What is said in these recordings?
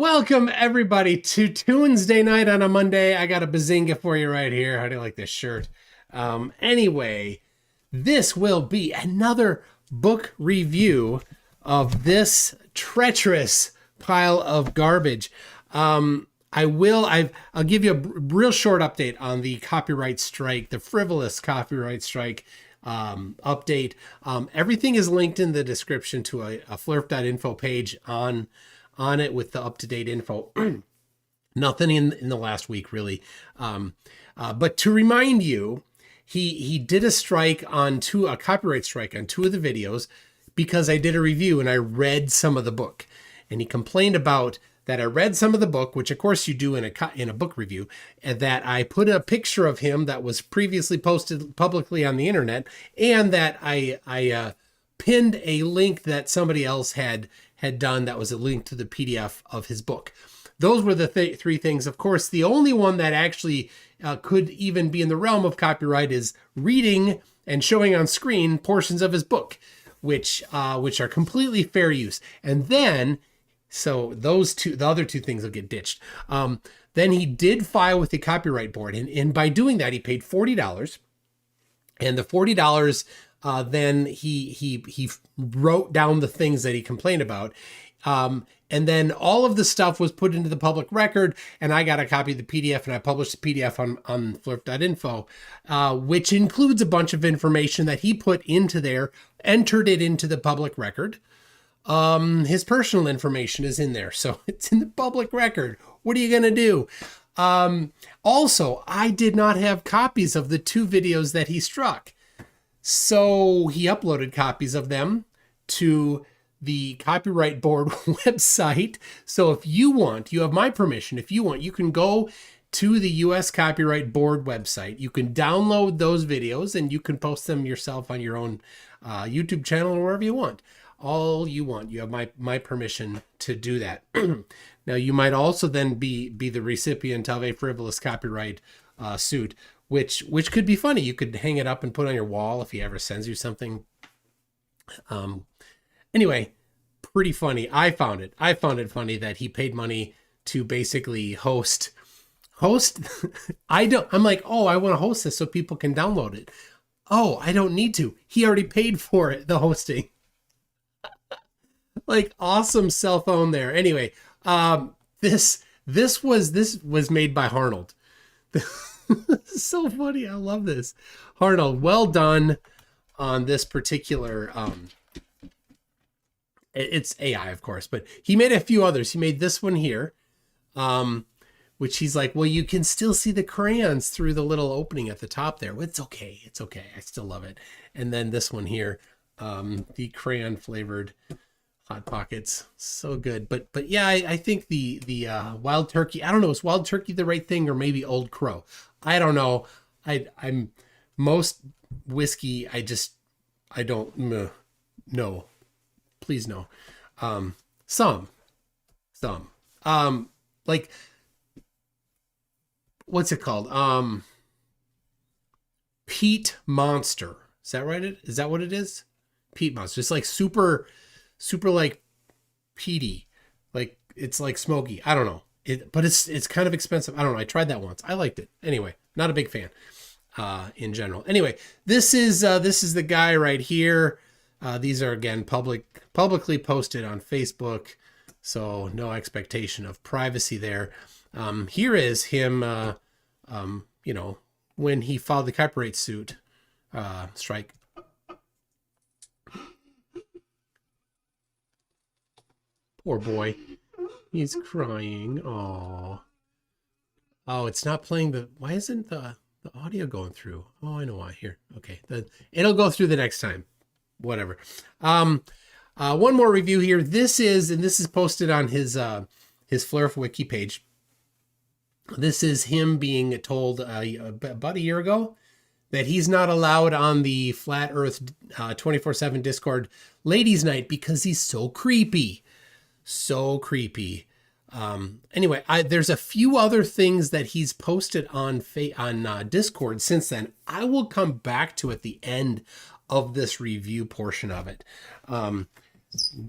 Welcome everybody to Tuesday night on a Monday. I got a bazinga for you right here. How do you like this shirt? Anyway, this will be another book review of this treacherous pile of garbage. I'll give you a real short update on the copyright strike, the frivolous copyright strike update. Everything is linked in the description to a flerf.info page on it with the up-to-date info. Nothing in the last week really. But to remind you, he did a copyright strike on two of the videos because I did a review and I read some of the book. And he complained about that I read some of the book, which of course you do in a book review, and that I put a picture of him that was previously posted publicly on the internet, and that I pinned a link that somebody else had done that was a link to the PDF of his book. Those were the three things. Of course, the only one that actually could even be in the realm of copyright is reading and showing on screen portions of his book, which are completely fair use. And then, so the other two things will get ditched. Then he did file with the copyright board, and by doing that, he paid $40. And the $40, then he wrote down the things that he complained about. And then all of the stuff was put into the public record, and I got a copy of the PDF, and I published the PDF on flerf.info, which includes a bunch of information that he put into there, entered it into the public record. His personal information is in there, so it's in the public record. What are you going to do? Also, I did not have copies of the two videos that he struck. So he uploaded copies of them to the copyright board website. So if you want, you have my permission. If you want, you can go to the US Copyright Board website. You can download those videos and you can post them yourself on your own YouTube channel or wherever you want. All you want. You have my permission to do that. Now, you might also then be the recipient of a frivolous copyright suit, which could be funny. You could hang it up and put it on your wall if he ever sends you something. Anyway, pretty funny. I found it funny that he paid money to basically host. I'm like, oh, I want to host this so people can download it. Oh, I don't need to. He already paid for it, the hosting. Like, awesome cell phone there. Anyway, this was made by Arnold. This is so funny. I love this. Arnold, well done on this particular it's AI, of course, but he made a few others. He made this one here, which he's like, well, you can still see the crayons through the little opening at the top there. It's okay. It's okay. I still love it. And then this one here, the crayon flavored Hot Pockets. So good. But yeah, I think the Wild Turkey, I don't know, is Wild Turkey the right thing, or maybe Old Crow? I don't know. I'm most whiskey. I don't know. Please no. Some. Like, what's it called? Peat Monster. Is that right? Is that what it is? Peat Monster. It's like super like peaty. Like, it's like smoky. I don't know. But it's kind of expensive. I don't know. I tried that once. I liked it. Anyway, not a big fan in general. Anyway, this is the guy right here. These are, again, publicly posted on Facebook, so no expectation of privacy there. Here is him, when he filed the copyright suit strike. Poor boy. He's crying. Oh, it's not playing why isn't the audio going through? Oh, I know why. Here. Okay. It'll go through the next time. Whatever. One more review here. This is posted on his Flerf wiki page. This is him being told about a year ago that he's not allowed on the Flat Earth 24/7 Discord ladies night because he's so creepy. So creepy. Anyway, there's a few other things that he's posted on Discord since then. I will come back to at the end of this review portion of it.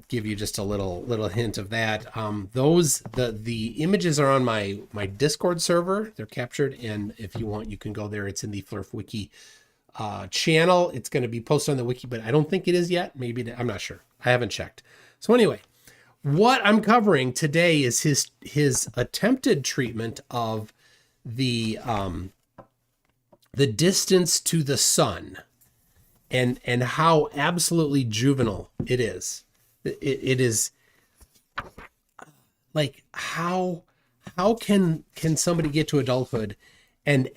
give you just a little hint of that. The images are on my Discord server. They're captured, and if you want, you can go there. It's in the Flerf Wiki channel. It's going to be posted on the wiki, but I don't think it is yet. Maybe I'm not sure. I haven't checked. So anyway, what I'm covering today is his attempted treatment of the distance to the sun, and how absolutely juvenile it is. It is like how can somebody get to adulthood and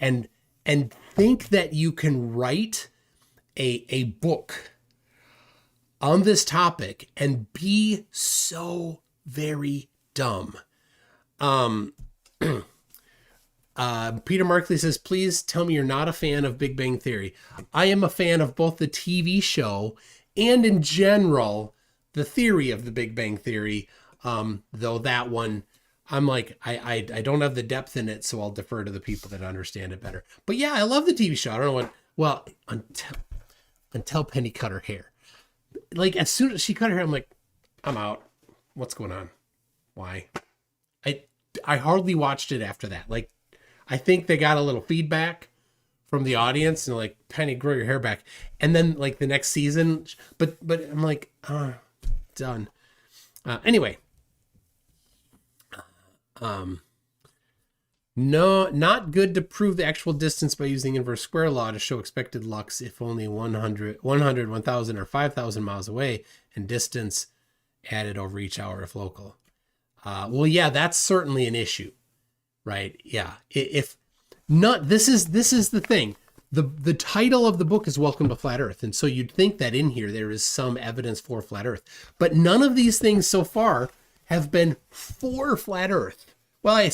think that you can write a book on this topic and be so very dumb. Peter Markley says, please tell me you're not a fan of Big Bang Theory. I am a fan of both the TV show and in general the theory of the Big Bang Theory, though that one, I'm like, I don't have the depth in it, so I'll defer to the people that understand it better. But yeah, I love the TV show. I don't know what, well, until Penny cut her hair. Like, as soon as she cut her hair, I'm like, I'm out. What's going on? Why? I hardly watched it after that. Like, I think they got a little feedback from the audience and like, Penny, grow your hair back. And then like the next season, but I'm like, done. Anyway, no, not good to prove the actual distance by using inverse square law to show expected lux if only 100, 1,000, or 5,000 miles away, and distance added over each hour if local. Well, yeah, that's certainly an issue, right? Yeah, if not, this is the thing. The title of the book is Welcome to Flat Earth, and so you'd think that in here there is some evidence for flat Earth, but none of these things so far have been for flat Earth. Well, I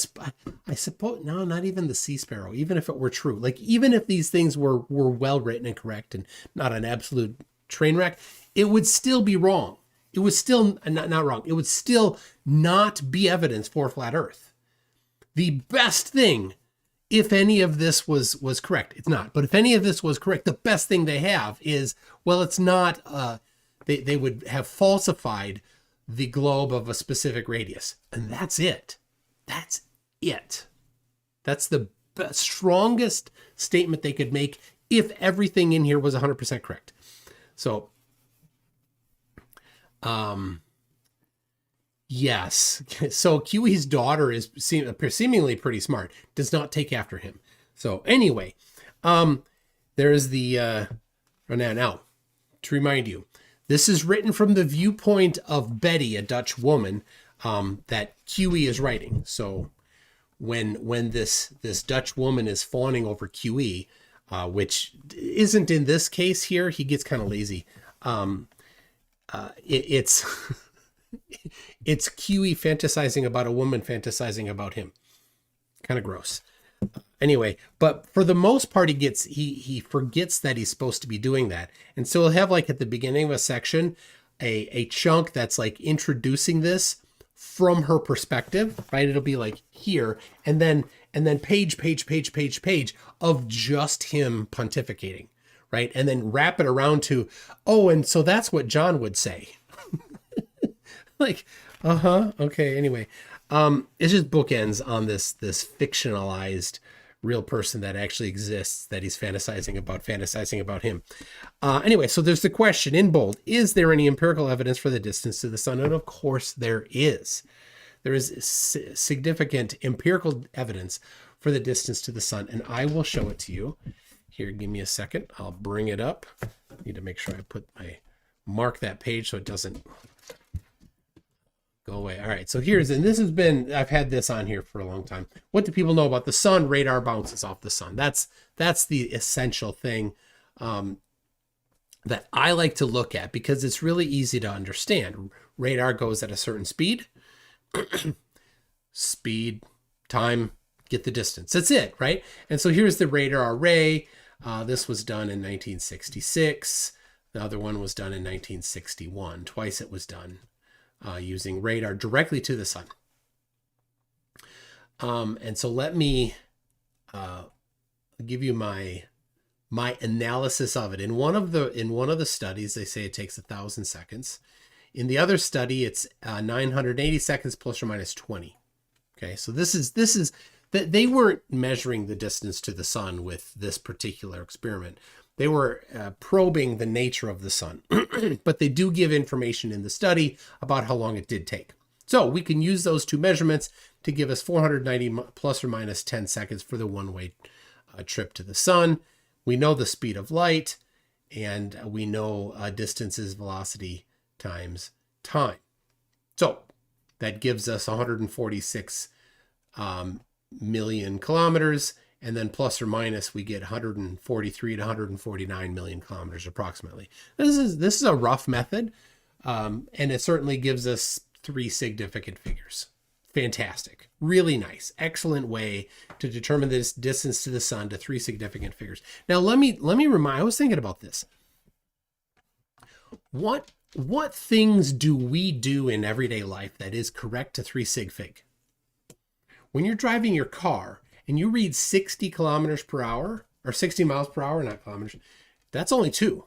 suppose, no, not even the sea sparrow, even if it were true. Like, even if these things were well written and correct and not an absolute train wreck, it would still be wrong. It was still not wrong. It would still not be evidence for flat Earth. The best thing, if any of this was correct, it's not, but if any of this was correct, the best thing they have is, well, it's not, they would have falsified the globe of a specific radius. And that's it. That's it. That's the best, strongest statement they could make if everything in here was 100% correct. So, yes. So QE's daughter is seemingly pretty smart, does not take after him. So anyway, there is the, now, to remind you, this is written from the viewpoint of Betty, a Dutch woman, that QE is writing. So when this Dutch woman is fawning over QE, which isn't in this case here, he gets kind of lazy. It's it's QE fantasizing about a woman fantasizing about him. Kind of gross. Anyway, but for the most part, he forgets that he's supposed to be doing that. And so he'll have, like, at the beginning of a section, a chunk that's like introducing this from her perspective, right? It'll be like here, and then page of just him pontificating, right? And then wrap it around to, oh, and so that's what John would say. Like, okay, anyway. It's just bookends on this fictionalized real person that actually exists, that he's fantasizing about him. Anyway, so there's the question in bold: is there any empirical evidence for the distance to the sun? And of course there is. There is significant empirical evidence for the distance to the sun, and I will show it to you. Here, give me a second. I'll bring it up. I need to make sure I mark that page so it doesn't go away. All right, so I've had this on here for a long time. What do people know about the sun? Radar bounces off the sun. That's the essential thing that I like to look at, because it's really easy to understand. Radar goes at a certain speed. Speed, time, get the distance. That's it, right? And so here's the radar array. This was done in 1966. The other one was done in 1961. Twice it was done. Using radar directly to the sun. And so let me give you my analysis of it. In one of the studies, they say it takes 1,000 seconds. In the other study, it's 980 seconds plus or minus 20. Okay, so this is that they weren't measuring the distance to the sun with this particular experiment. They were probing the nature of the sun, but they do give information in the study about how long it did take. So we can use those two measurements to give us 490 plus or minus 10 seconds for the one-way trip to the sun. We know the speed of light, and we know distance is velocity times time. So that gives us 146 million kilometers, and then plus or minus we get 143 to 149 million kilometers approximately. This is a rough method, and it certainly gives us 3 significant figures. Fantastic, really nice, excellent way to determine this distance to the sun to 3 significant figures. Now let me remind. I was thinking about this. What things do we do in everyday life that is correct to 3 sig fig? When you're driving your car and you read 60 kilometers per hour or 60 miles per hour, not kilometers, that's only 2.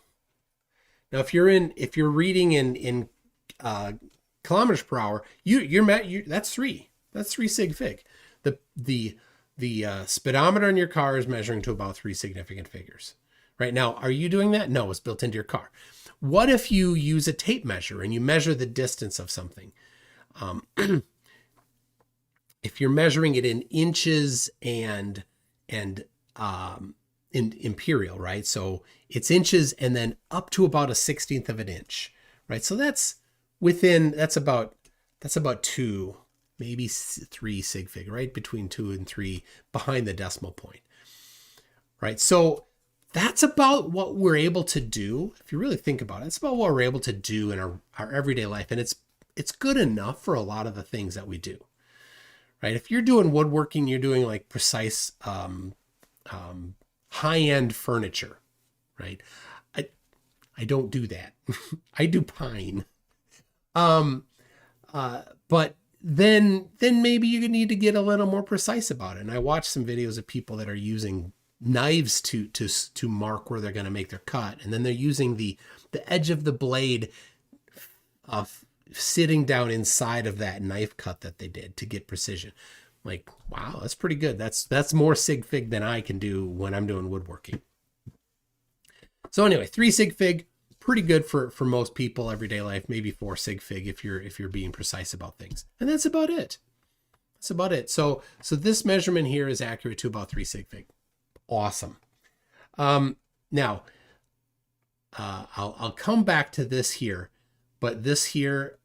Now, if you're reading in kilometers per hour, that's 3. That's 3 sig fig. The speedometer in your car is measuring to about 3 significant figures. Right now, are you doing that? No, it's built into your car. What if you use a tape measure and you measure the distance of something? If you're measuring it in inches and in imperial, right? So it's inches and then up to about a 1/16 of an inch, right? So that's about 2, maybe 3 sig fig, right? Between 2 and 3 behind the decimal point, right? So that's about what we're able to do. If you really think about it, it's about what we're able to do in our everyday life. And it's good enough for a lot of the things that we do. Right? If you're doing woodworking, you're doing like precise high-end furniture, right? I don't do that. I do pine. But then maybe you need to get a little more precise about it. And I watched some videos of people that are using knives to mark where they're going to make their cut, and then they're using the edge of the blade of sitting down inside of that knife cut that they did to get precision. Like, wow, that's pretty good. That's more sig fig than I can do when I'm doing woodworking. So anyway, 3 sig fig, pretty good for most people, everyday life. Maybe 4 sig fig if you're being precise about things. And that's about it. That's about it. So this measurement here is accurate to about 3 sig fig. Awesome. Now, I'll come back to this here. But this here,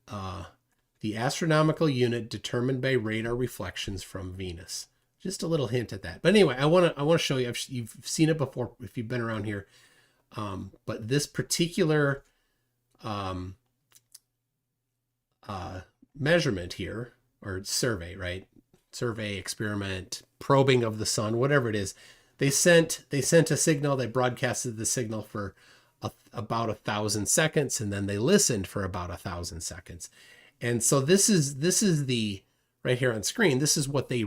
the astronomical unit determined by radar reflections from Venus. Just a little hint at that. But anyway, I want to show you. You've seen it before if you've been around here. But this particular measurement here, or survey, right? Survey, experiment, probing of the sun, whatever it is. They sent a signal. They broadcasted the signal for about 1,000 seconds, and then they listened for about 1,000 seconds. And so this is the, right here on screen, this is what they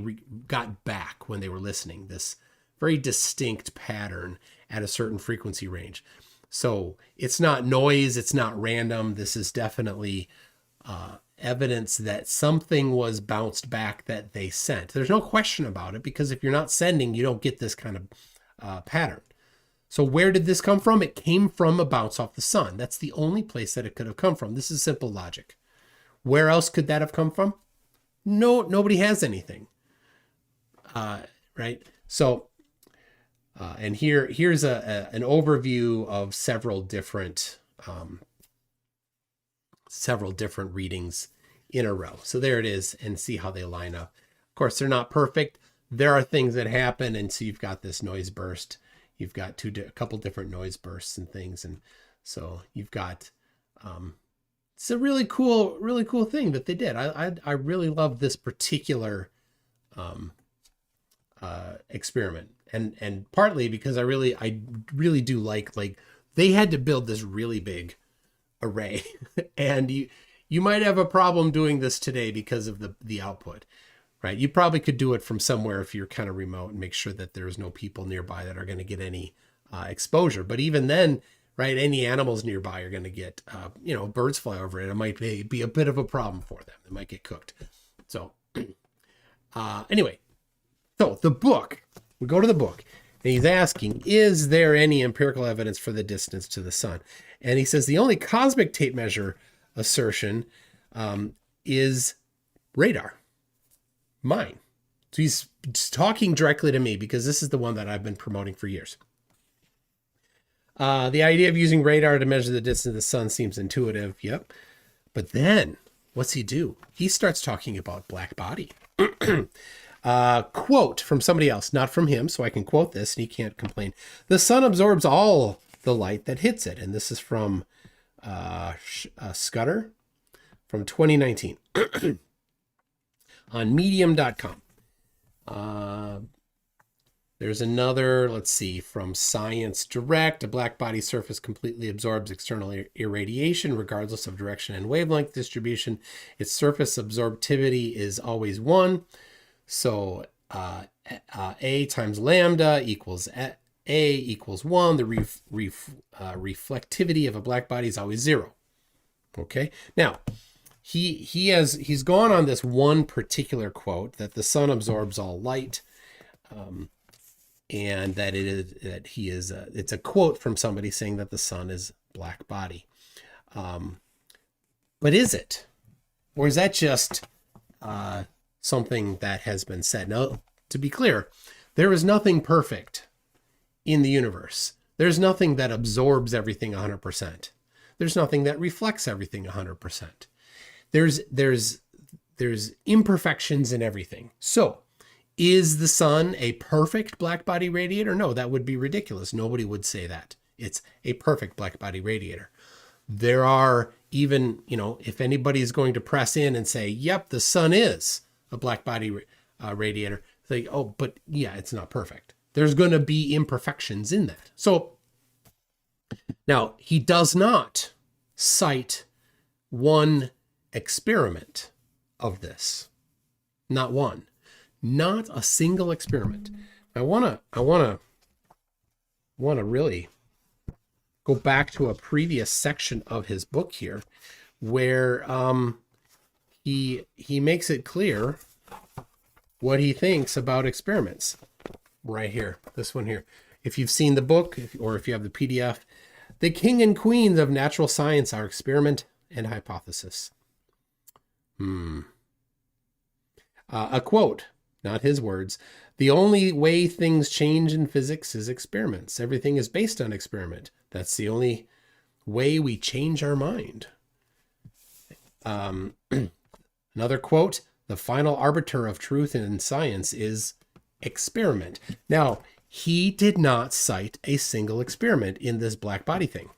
got back when they were listening, this very distinct pattern at a certain frequency range. So it's not noise, it's not random. This is definitely evidence that something was bounced back that they sent. There's no question about it, because if you're not sending, you don't get this kind of pattern. So where did this come from? It came from a bounce off the sun. That's the only place that it could have come from. This is simple logic. Where else could that have come from? No, nobody has anything. Right? So, and here's an overview of several different readings in a row. So there it is, and see how they line up. Of course, they're not perfect. There are things that happen, and so you've got this noise burst. You've got a couple different noise bursts and things. And so you've got, it's a really cool thing that they did. I really love this particular experiment. And partly because I really do like they had to build this really big array and you might have a problem doing this today because of the output. Right. You probably could do it from somewhere if you're kind of remote and make sure that there's no people nearby that are going to get any exposure. But even then, right? Any animals nearby are going to get, birds fly over it. It might be a bit of a problem for them. They might get cooked. So anyway, so the book, we go to the book and he's asking, is there any empirical evidence for the distance to the sun? And he says the only cosmic tape measure assertion is radar, mine. So he's talking directly to me because this is the one that I've been promoting for years. The idea of using radar to measure the distance of the sun seems intuitive. Yep. But then what's he do? He starts talking about black body. Quote from somebody else, not from him, so I can quote this and he can't complain. The sun absorbs all the light that hits it. And this is from Scudder from 2019 on medium.com. There's another, let's see, from Science Direct. A black body surface completely absorbs external irradiation regardless of direction and wavelength distribution. Its surface absorptivity is always 1. So A times lambda equals A equals 1. The reflectivity of a black body is always 0. Okay. Now, he's gone on this one particular quote that the sun absorbs all light. And that it's a quote from somebody saying that the sun is black body. But is it? Or is that just something that has been said? Now, to be clear, there is nothing perfect in the universe. There's nothing that absorbs everything 100%. There's nothing that reflects everything 100%. There's imperfections in everything. So, is the sun a perfect black body radiator? No, that would be ridiculous. Nobody would say that. It's a perfect black body radiator. There are even, if anybody is going to press in and say, yep, the sun is a black body radiator, say, oh, but yeah, it's not perfect. There's going to be imperfections in that. So now he does not cite one experiment of this. Not one. Not a single experiment. I want to really go back to a previous section of his book here, where he makes it clear what he thinks about experiments. Right here, this one here. If you've seen the book, or if you have the PDF, the king and queens of natural science are experiment and hypothesis. A quote. Not his words. The only way things change in physics is experiments. Everything is based on experiment. That's the only way we change our mind. Another quote, the final arbiter of truth in science is experiment. Now, he did not cite a single experiment in this black body thing.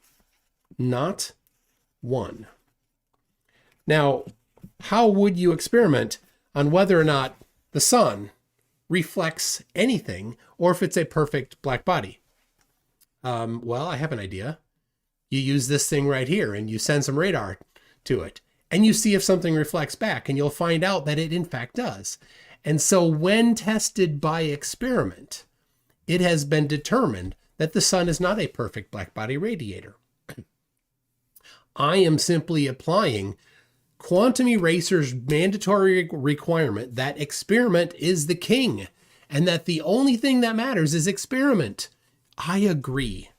Not one. Now, how would you experiment on whether or not the sun reflects anything, or if it's a perfect black body? Well, I have an idea. You use this thing right here and you send some radar to it and you see if something reflects back, and you'll find out that it in fact does. And so when tested by experiment, it has been determined that the sun is not a perfect black body radiator. I am simply applying quantum eraser's mandatory requirement that experiment is the king, and that the only thing that matters is experiment. I agree.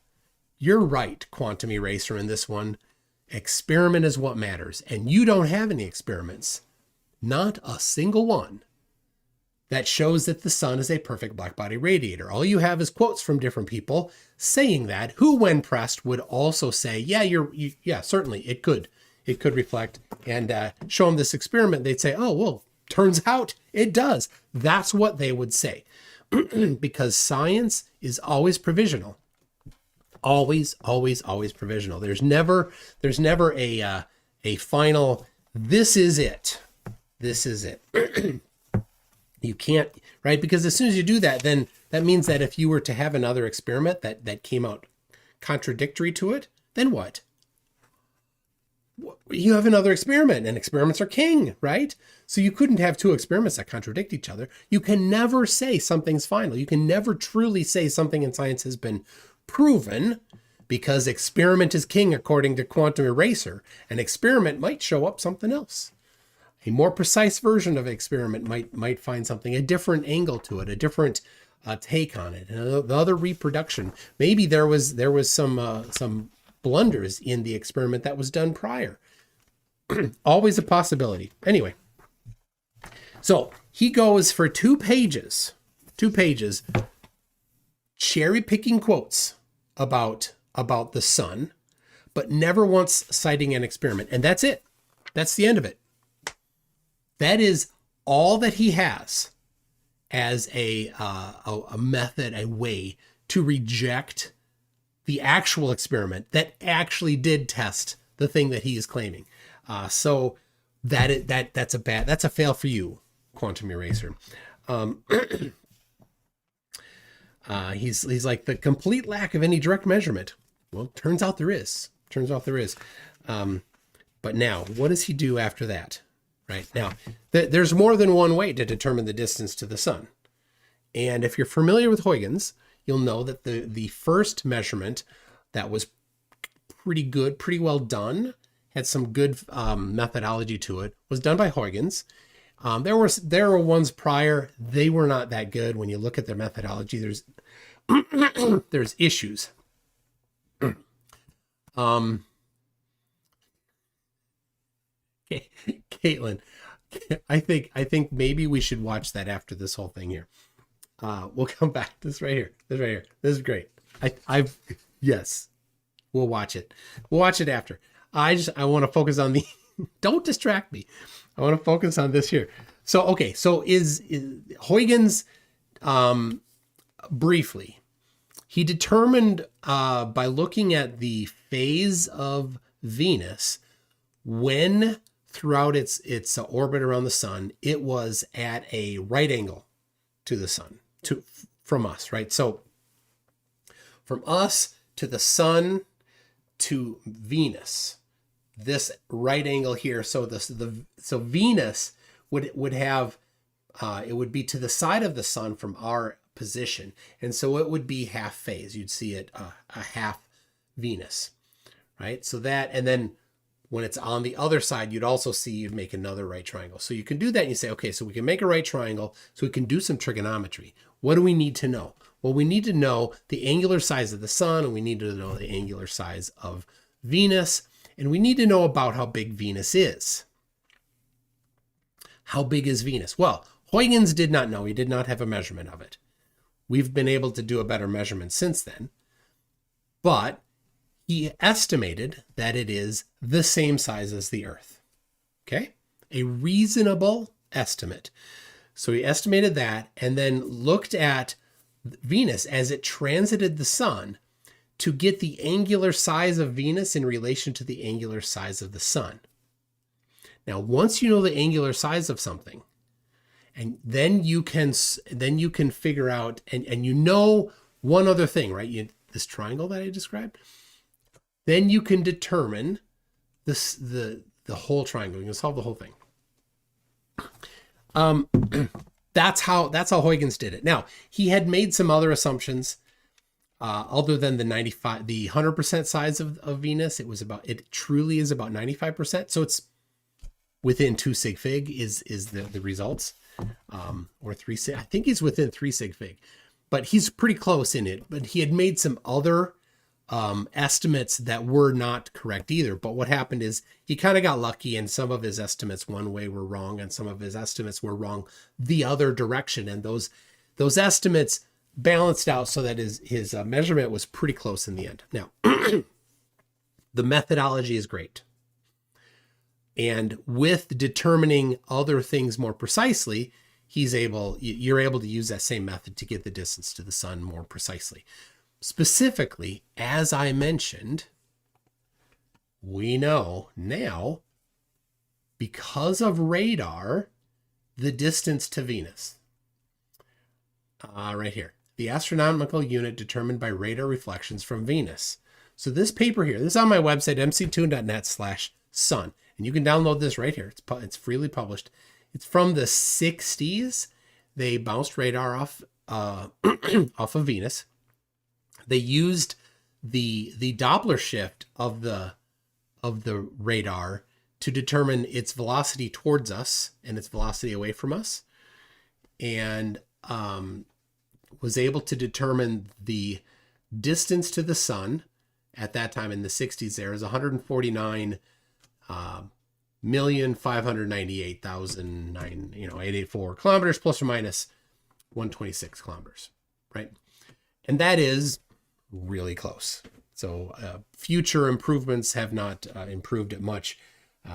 You're right, quantum eraser, in this one. Experiment is what matters, and you don't have any experiments, not a single one, that shows that the sun is a perfect black body radiator. All you have is quotes from different people saying that, who, when pressed, would also say, yeah, certainly it could. It could reflect, and show them this experiment. They'd say, oh, well, turns out it does. That's what they would say. Because science is always provisional. Always, always, always provisional. There's never a final, this is it. This is it. You can't, right? Because as soon as you do that, then that means that if you were to have another experiment that came out contradictory to it, then what? You have another experiment, and experiments are king, right? So you couldn't have two experiments that contradict each other. You can never say something's final. You can never truly say something in science has been proven, because experiment is king according to Quantum Eraser. An experiment might show up something else. A more precise version of experiment might find something, a different angle to it, a different take on it. And the other reproduction, maybe there was some blunders in the experiment that was done prior. Always a possibility. Anyway, so he goes for 2 pages, cherry picking quotes about the sun, but never once citing an experiment. And that's it. That's the end of it. That is all that he has as a method, a way to reject the actual experiment that actually did test the thing that he is claiming. So that's a fail for you, Quantum Eraser. He's like the complete lack of any direct measurement. Well, turns out there is. But now, what does he do after that? Right now, there's more than one way to determine the distance to the sun. And if you're familiar with Huygens, you'll know that the first measurement that was pretty good, pretty well done, had some good methodology to it, was done by Huygens. There were ones prior. They were not that good. When you look at their methodology, there's issues. Caitlin, I think maybe we should watch that after this whole thing here. We'll come back. This right here. This is great. Yes, we'll watch it. We'll watch it after. I want to focus on the, don't distract me. I want to focus on this here. So, okay. So is Huygens, briefly, he determined, by looking at the phase of Venus, when throughout its orbit around the sun, it was at a right angle to the sun, from us, right? So from us to the sun to Venus, this right angle here. So so Venus would have, it would be to the side of the sun from our position. And so it would be half phase. You'd see it a half Venus, right? So that, and then when it's on the other side, you'd make another right triangle. So you can do that and you say, okay, so we can make a right triangle, so we can do some trigonometry. What do we need to know? Well, we need to know the angular size of the sun, and we need to know the angular size of Venus, and we need to know about how big Venus is. How big is Venus? Well, Huygens did not know. He did not have a measurement of it. We've been able to do a better measurement since then, but he estimated that it is the same size as the Earth. Okay? A reasonable estimate. So he estimated that and then looked at Venus as it transited the sun to get the angular size of Venus in relation to the angular size of the sun. Now, once you know the angular size of something, and then you can figure out, and you know one other thing, right? This triangle that I described, then you can determine the whole triangle. You can solve the whole thing. That's how Huygens did it. Now, he had made some other assumptions, other than the 100% size of Venus. It truly is about 95%. So it's within 2 sig fig is the results, or 3 sig. I think he's within 3 sig fig, but he's pretty close in it. But he had made some other estimates that were not correct either. But what happened is he kind of got lucky, and some of his estimates one way were wrong, and some of his estimates were wrong the other direction. And those estimates balanced out so that his measurement was pretty close in the end. Now, the methodology is great. And with determining other things more precisely, you're able to use that same method to get the distance to the sun more precisely. Specifically, as I mentioned, we know now, because of radar, the distance to Venus. Right here. The astronomical unit determined by radar reflections from Venus. So this paper here, this is on my website, mctoon.net/sun. And you can download this right here. It's freely published. It's from the 60s. They bounced radar off of Venus. They used the Doppler shift of the radar to determine its velocity towards us and its velocity away from us, and was able to determine the distance to the sun at that time in the 60s. There is 149,598,884 kilometers, plus or minus 126 kilometers, right? And that is really close. So future improvements have not improved it much.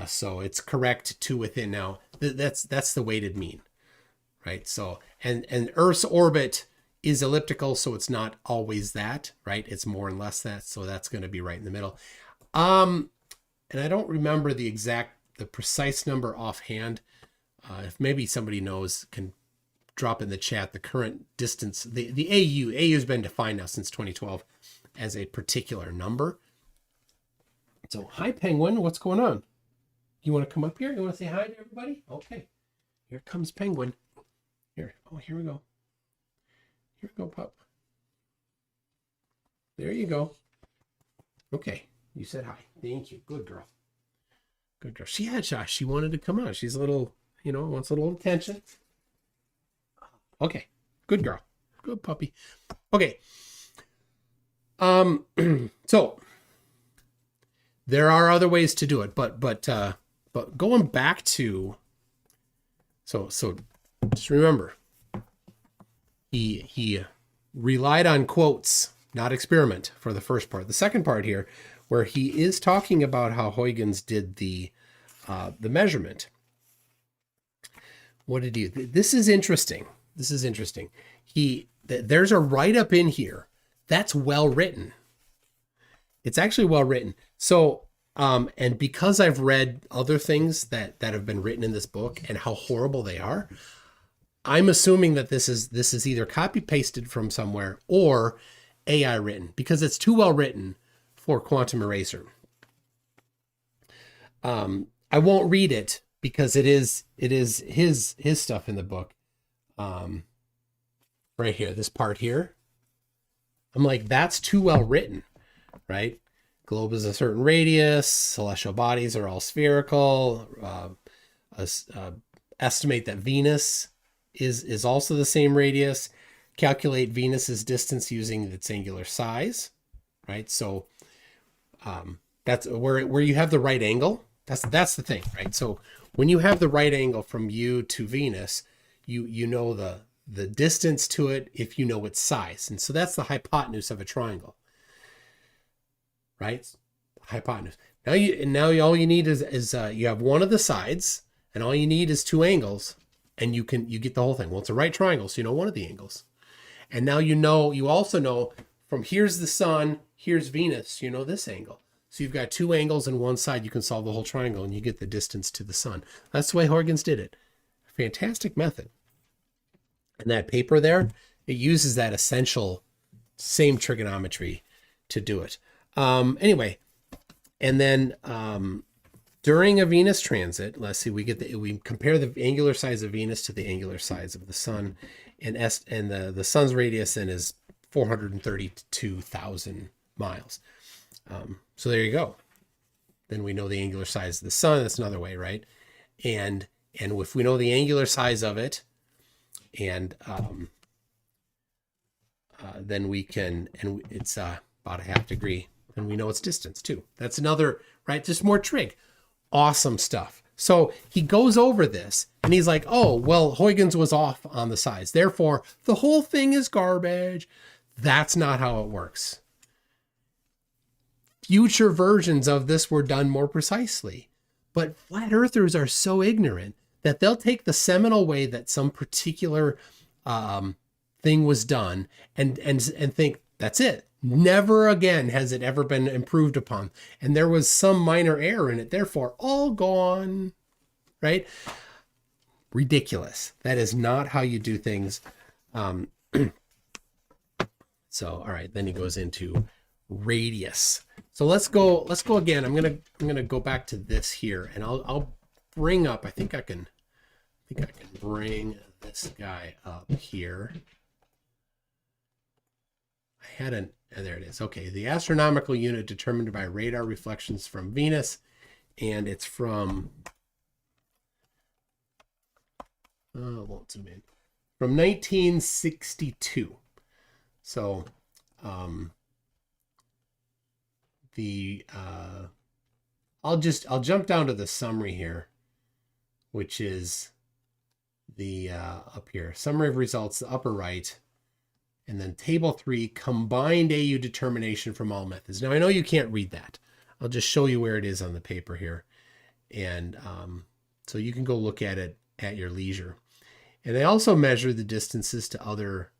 So it's correct to within now. That's the weighted mean, right? So and Earth's orbit is elliptical, so it's not always that, right? It's more and less that. So that's going to be right in the middle. And I don't remember the precise number offhand. If maybe somebody knows, can drop in the chat the current distance. The AU has been defined now since 2012 as a particular number. So hi Penguin, what's going on? You want to come up here? You want to say hi to everybody? Okay, here comes Penguin. Here we go. Here we go, pup. There you go. Okay, you said hi. Thank you. Good girl. Good girl. She wanted to come out. She's a little, wants a little attention. Okay, good girl. Good puppy. Okay. So there are other ways to do it, but going back to, so just remember, he relied on quotes, not experiment, for the first part. The second part here, where he is talking about how Huygens did the measurement. What did he? This is interesting. There's a write-up in here that's well written. It's actually well written. So, and because I've read other things that have been written in this book and how horrible they are, I'm assuming that this is either copy pasted from somewhere or AI written, because it's too well written for Quantum Eraser. I won't read it because it is his stuff in the book. Right here, this part here, I'm like, that's too well written, right? Globe is a certain radius. Celestial bodies are all spherical. Estimate that Venus is also the same radius. Calculate Venus's distance using its angular size, right? So that's where you have the right angle. That's the thing, right? So when you have the right angle from you to Venus, you know the distance to it if you know its size. And so that's the hypotenuse of a triangle, right? Hypotenuse. Now all you need is you have one of the sides, and all you need is two angles, and you get the whole thing. Well, it's a right triangle, so you know one of the angles. And now you also know from here's the sun, here's Venus, you know this angle. So you've got two angles and one side, you can solve the whole triangle, and you get the distance to the sun. That's the way Huygens did it. Fantastic method. And that paper there, it uses that essential same trigonometry to do it. Anyway, and then during a Venus transit, let's see, we compare the angular size of Venus to the angular size of the sun, and the sun's radius then is 432,000 miles. So there you go. Then we know the angular size of the sun. That's another way, right? And if we know the angular size of it, and then we can, and it's about a half degree, and we know its distance too. That's another, right? Just more trig. Awesome stuff. So he goes over this and he's like, oh, well, Huygens was off on the size. Therefore, the whole thing is garbage. That's not how it works. Future versions of this were done more precisely, but flat earthers are so ignorant that they'll take the seminal way that some particular thing was done and think that's it. Never again has it ever been improved upon. And there was some minor error in it, therefore all gone, right? Ridiculous. That is not how you do things. So, all right, then he goes into radius. So let's go again. I'm gonna go back to this here, and I'll bring up, I think I can bring this guy up here. I had there it is. Okay, the astronomical unit determined by radar reflections from Venus, and it's from, I won't zoom in, from 1962. So, I'll jump down to the summary here, which is the up here, summary of results, the upper right, and then table 3, combined AU determination from all methods. Now I know you can't read that. I'll just show you where it is on the paper here, and so you can go look at it at your leisure. And they also measure the distances to other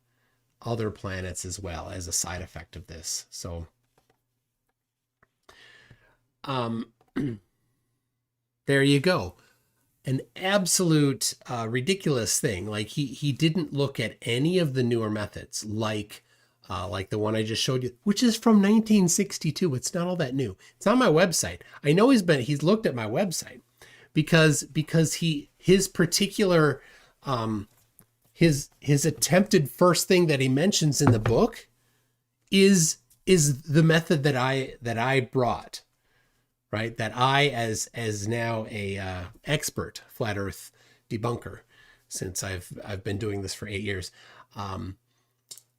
planets as well as a side effect of this. So there you go. An absolute ridiculous thing. Like he didn't look at any of the newer methods, like the one I just showed you, which is from 1962. It's not all that new. It's on my website. I know he's looked at my website because his particular his attempted first thing that he mentions in the book is the method that I brought. Right, that I, as now a expert flat Earth debunker, since I've been doing this for 8 years,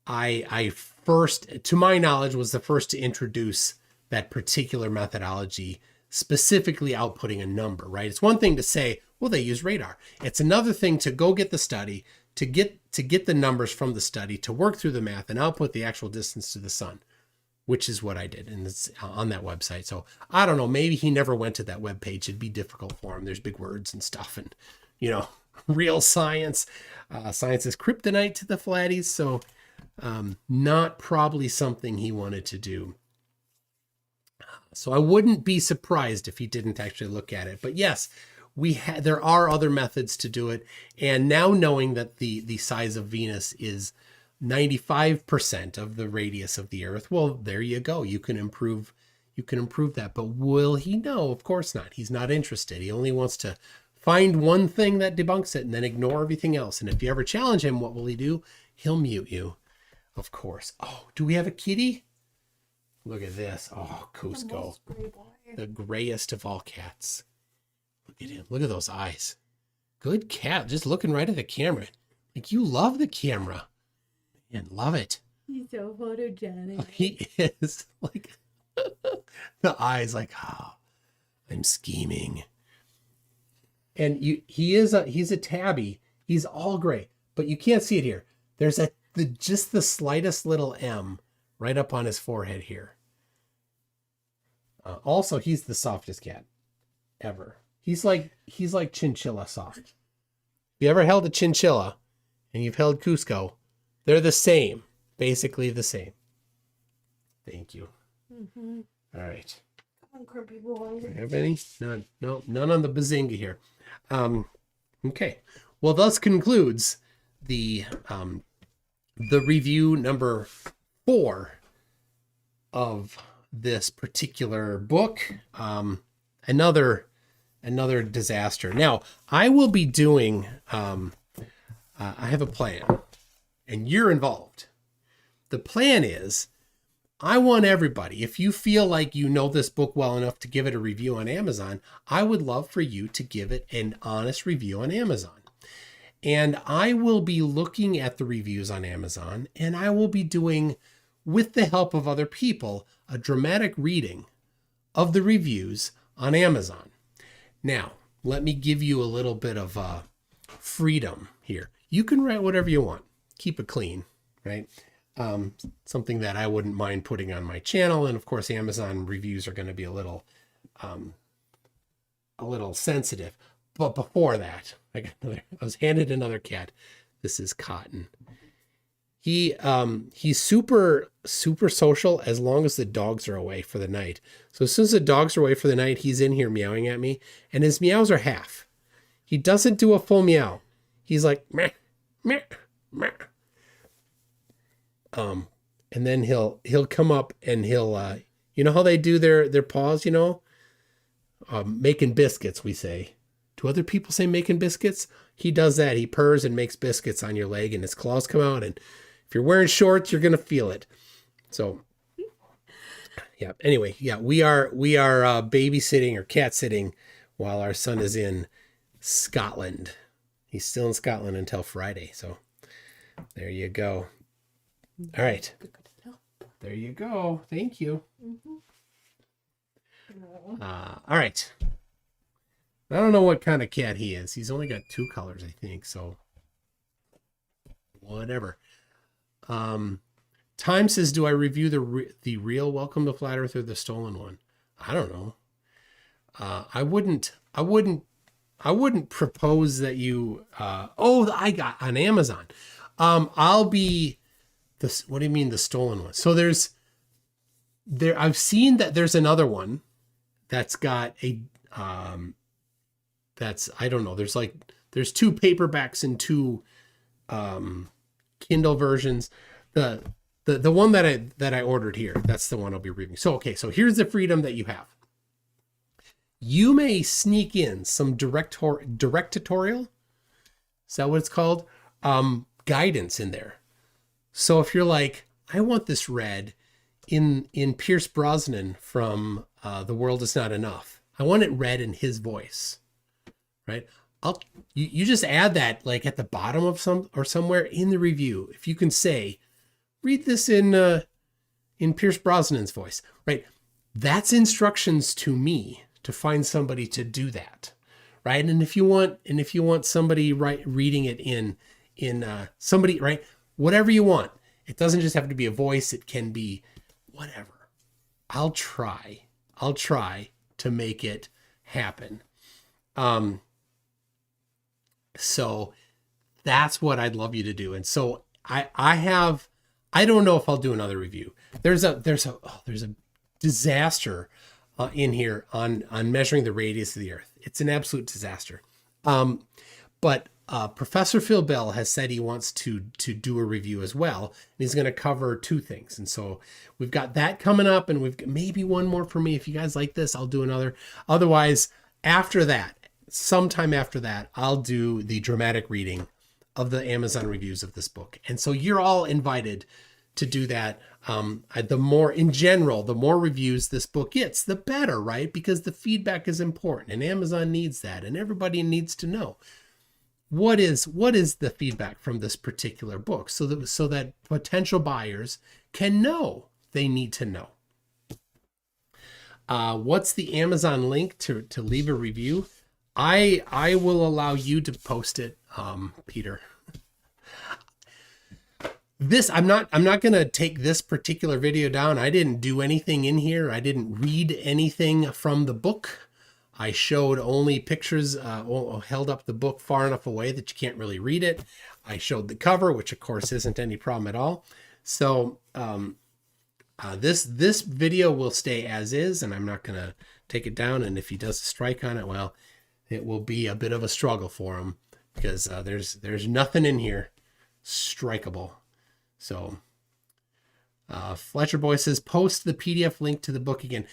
I first, to my knowledge, was the first to introduce that particular methodology, specifically outputting a number. Right, it's one thing to say, well, they use radar. It's another thing to go get the study, to get the numbers from the study, to work through the math and output the actual distance to the sun, which is what I did, and it's on that website. So I don't know, maybe he never went to that web page. It'd be difficult for him. There's big words and stuff, and real science. Science is kryptonite to the flatties, so not probably something he wanted to do. So I wouldn't be surprised if he didn't actually look at it. But yes, there are other methods to do it, and now knowing that the size of Venus is 95% of the radius of the Earth, well, there you go. You can improve that. But will he? No, of course not. He's not interested. He only wants to find one thing that debunks it and then ignore everything else. And if you ever challenge him, what will he do? He'll mute you, of course. Oh, do we have a kitty? Look at this. Oh, Cusco, the grayest of all cats. Look at him. Look at those eyes. Good cat. Just looking right at the camera. Like, you love the camera. And love it. He's so photogenic. Oh, he is. Like the eyes, like, oh, I'm scheming. And he's a tabby. He's all gray, but you can't see it here. There's just the slightest little M right up on his forehead here. Also, he's the softest cat ever. He's like chinchilla soft. If you ever held a chinchilla and you've held Cusco, they're the same, basically the same. Thank you. Mm-hmm. All right. Come on, Crimpy boy. Do I have any? None. No, none on the bazinga here. Okay. Well, thus concludes the review number 4 of this particular book. Another disaster. Now, I will be doing. I have a plan. And you're involved. The plan is, I want everybody, if you feel like you know this book well enough to give it a review on Amazon, I would love for you to give it an honest review on Amazon. And I will be looking at the reviews on Amazon, and I will be doing, with the help of other people, a dramatic reading of the reviews on Amazon. Now, let me give you a little bit of freedom here. You can write whatever you want. Keep it clean, right? Something that I wouldn't mind putting on my channel. And of course, Amazon reviews are going to be a little sensitive. But before that, I was handed another cat. This is Cotton. He's super social as long as the dogs are away for the night. So as soon as the dogs are away for the night, he's in here meowing at me, and his meows are half. He doesn't do a full meow. He's like meh, meh, meh. And then he'll come up and he'll you know how they do their paws, making biscuits, we say. Do other people say making biscuits? He does that. He purrs and makes biscuits on your leg, and his claws come out, and if you're wearing shorts, you're gonna feel it. So yeah. Anyway, yeah, we are babysitting or cat sitting while our son is in Scotland. He's still in Scotland until Friday. So there you go. All right. There you go. Thank you. All right. I don't know what kind of cat he is. He's only got 2 colors, I think. So whatever. Time says, do I review the real Welcome to Flat Earth or the stolen one? I don't know. I wouldn't propose that you, I got on Amazon. I'll be this. What do you mean the stolen one? So I've seen that there's another one that's got a, I don't know. There's 2 paperbacks and 2, Kindle versions. The one that I ordered here, that's the one I'll be reading. So, okay. So here's the freedom that you have. You may sneak in some directorial, is that what it's called? Guidance in there. So if you're like, I want this read in Pierce Brosnan from The World Is Not Enough. I want it read in his voice, right? You just add that like at the bottom of somewhere in the review. If you can say, read this in Pierce Brosnan's voice, right? That's instructions to me to find somebody to do that, right? And if you want somebody reading it in somebody, right? Whatever you want. It doesn't just have to be a voice. It can be whatever. I'll try to make it happen. So that's what I'd love you to do. And so I don't know if I'll do another review. There's a disaster in here on measuring the radius of the Earth. It's an absolute disaster. But Professor Phil Bell has said he wants to do a review as well. And he's going to cover 2 things. And so we've got that coming up, and we've got maybe one more for me. If you guys like this, I'll do another. Otherwise, after that, sometime after that, I'll do the dramatic reading of the Amazon reviews of this book. And so you're all invited to do that. The more reviews this book gets, the better, right? Because the feedback is important, and Amazon needs that, and everybody needs to know what is the feedback from this particular book, so that potential buyers can know they need to know. What's the Amazon link to leave a review? I will allow you to post it, Peter. I'm not going to take this particular video down. I didn't do anything in here. I didn't read anything from the book. I showed only pictures, held up the book far enough away that you can't really read it. I showed the cover, which of course isn't any problem at all. So this video will stay as is, and I'm not going to take it down. And if he does a strike on it, well, it will be a bit of a struggle for him, because there's nothing in here strikeable. So Fletcher Boy says, post the PDF link to the book again.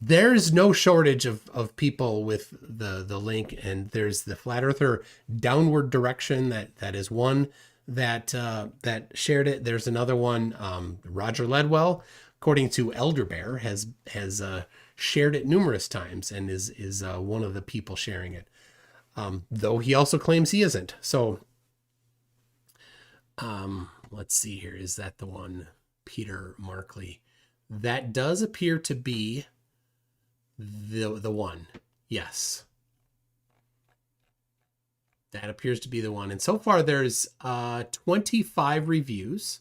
There's no shortage of people with the link, and there's the Flat Earther Downward Direction that is one that shared it. There's another one, Roger Ledwell, according to Elder Bear, has shared it numerous times and is one of the people sharing it, though he also claims he isn't. So let's see here. Is that the one, Peter Markley? That does appear to be the one. Yes. That appears to be the one. And so far there's 25 reviews.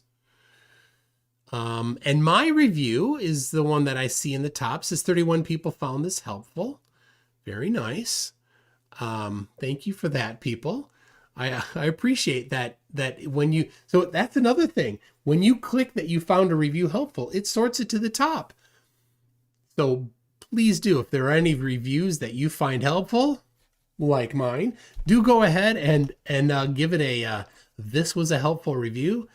And my review is the one that I see in the top. It says 31 people found this helpful. Very nice. Thank you for that, people. I appreciate that when you, so that's another thing. When you click that you found a review helpful, it sorts it to the top. So please do, if there are any reviews that you find helpful, like mine, do go ahead and give it this was a helpful review,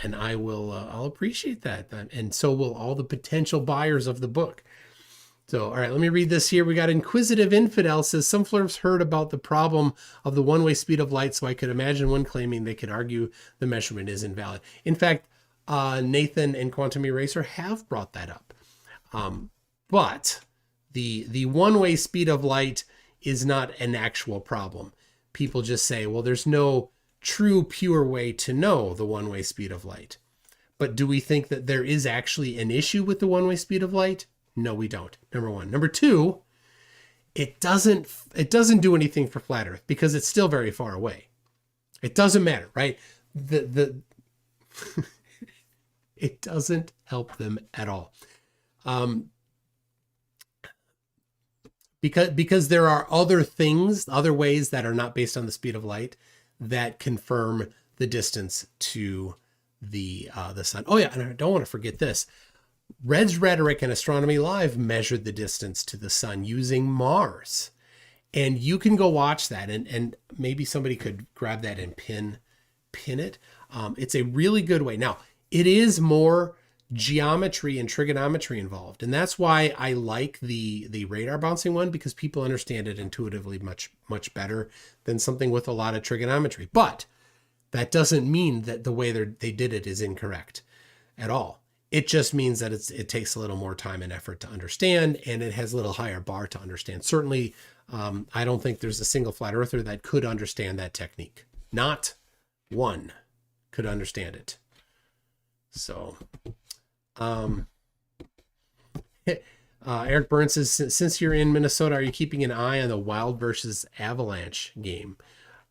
and I'll appreciate that. And so will all the potential buyers of the book. So, all right, let me read this here. We got Inquisitive Infidel says, some Flerfs heard about the problem of the one-way speed of light, so I could imagine one claiming they could argue the measurement is invalid. In fact, Nathan and Quantum Eraser have brought that up. But the one-way speed of light is not an actual problem. People just say, well, there's no true pure way to know the one-way speed of light. But do we think that there is actually an issue with the one-way speed of light? No, we don't. Number one. Number two, it doesn't do anything for flat Earth because it's still very far away. It doesn't matter, right? It doesn't help them at all. Because there are other things, other ways that are not based on the speed of light that confirm the distance to the sun. Oh yeah, and I don't want to forget this. Red's Rhetoric and Astronomy Live measured the distance to the sun using Mars. And you can go watch that, and maybe somebody could grab that and pin it. It's a really good way. Now, it is more geometry and trigonometry involved. And that's why I like the radar bouncing one, because people understand it intuitively much, much better than something with a lot of trigonometry. But that doesn't mean that the way they did it is incorrect at all. It just means that it takes a little more time and effort to understand, and it has a little higher bar to understand. Certainly, I don't think there's a single flat earther that could understand that technique. Not one could understand it. So, Eric Burns says, since you're in Minnesota, are you keeping an eye on the Wild versus Avalanche game?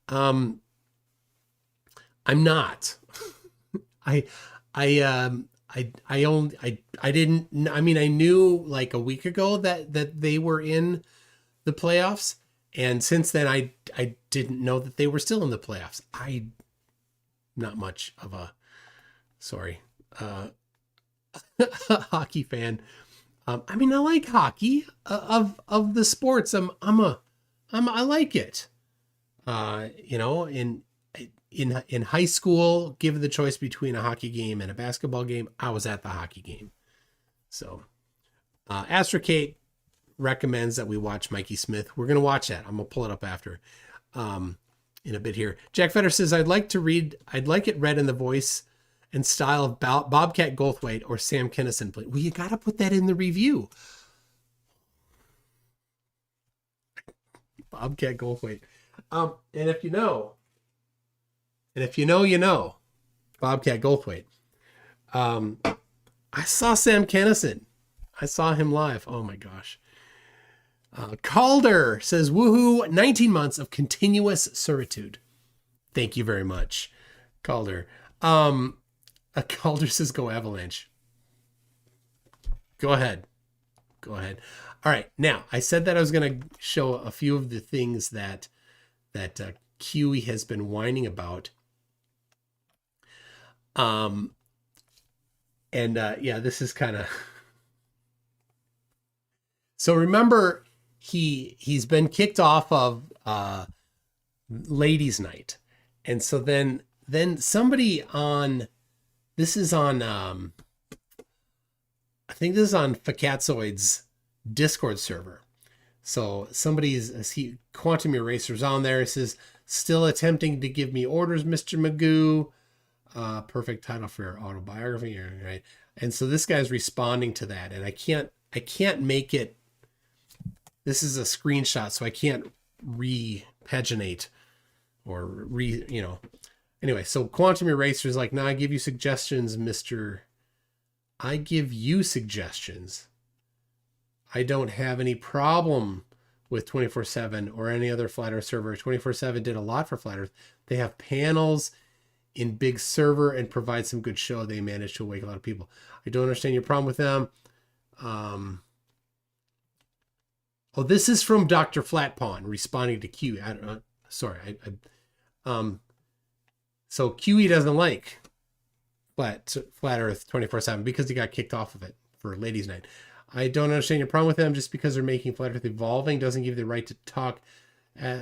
I'm not. I knew like a week ago that they were in the playoffs. And since then I didn't know that they were still in the playoffs. Not much of a, hockey fan. I like hockey of the sports. I like it. In high school, given the choice between a hockey game and a basketball game, I was at the hockey game. So, Astrocate recommends that we watch Mikey Smith. We're going to watch that. I'm going to pull it up after, in a bit here. Jack Fetter says, I'd like it read in the voice and style of Bobcat Goldthwait or Sam Kinison. Well, you got to put that in the review. Bobcat Goldthwait. And if you know, you know, Bobcat Goldthwait. I saw Sam Kinison. I saw him live. Oh my gosh. Calder says, woohoo, 19 months of continuous servitude. Thank you very much, Calder. Calder says, go Avalanche. Go ahead. All right. Now, I said that I was going to show a few of the things that Kiwi has been whining about. This is kind of, so remember he's been kicked off of, ladies night. And so then somebody this is on Fakatzoid's Discord server. So Quantum Eraser's on there. It says, still attempting to give me orders, Mr. Magoo. Perfect title for your autobiography, right? And so this guy's responding to that, and I can't make it. This is a screenshot, so I can't repaginate or Anyway, so Quantum Eraser is like, nah, I give you suggestions, Mr. I give you suggestions. I don't have any problem with 24/7 or any other Flat Earth server. 24/7 did a lot for Flat Earth. They have panels in big server and provide some good show. They managed to awake a lot of people. I don't understand your problem with them. This is from Dr. Flatpawn responding to Q. I don't know. Sorry. So QE doesn't like Flat Earth 24/7 because he got kicked off of it for ladies' night. I don't understand your problem with them. Just because they're making Flat Earth evolving doesn't give you the right to talk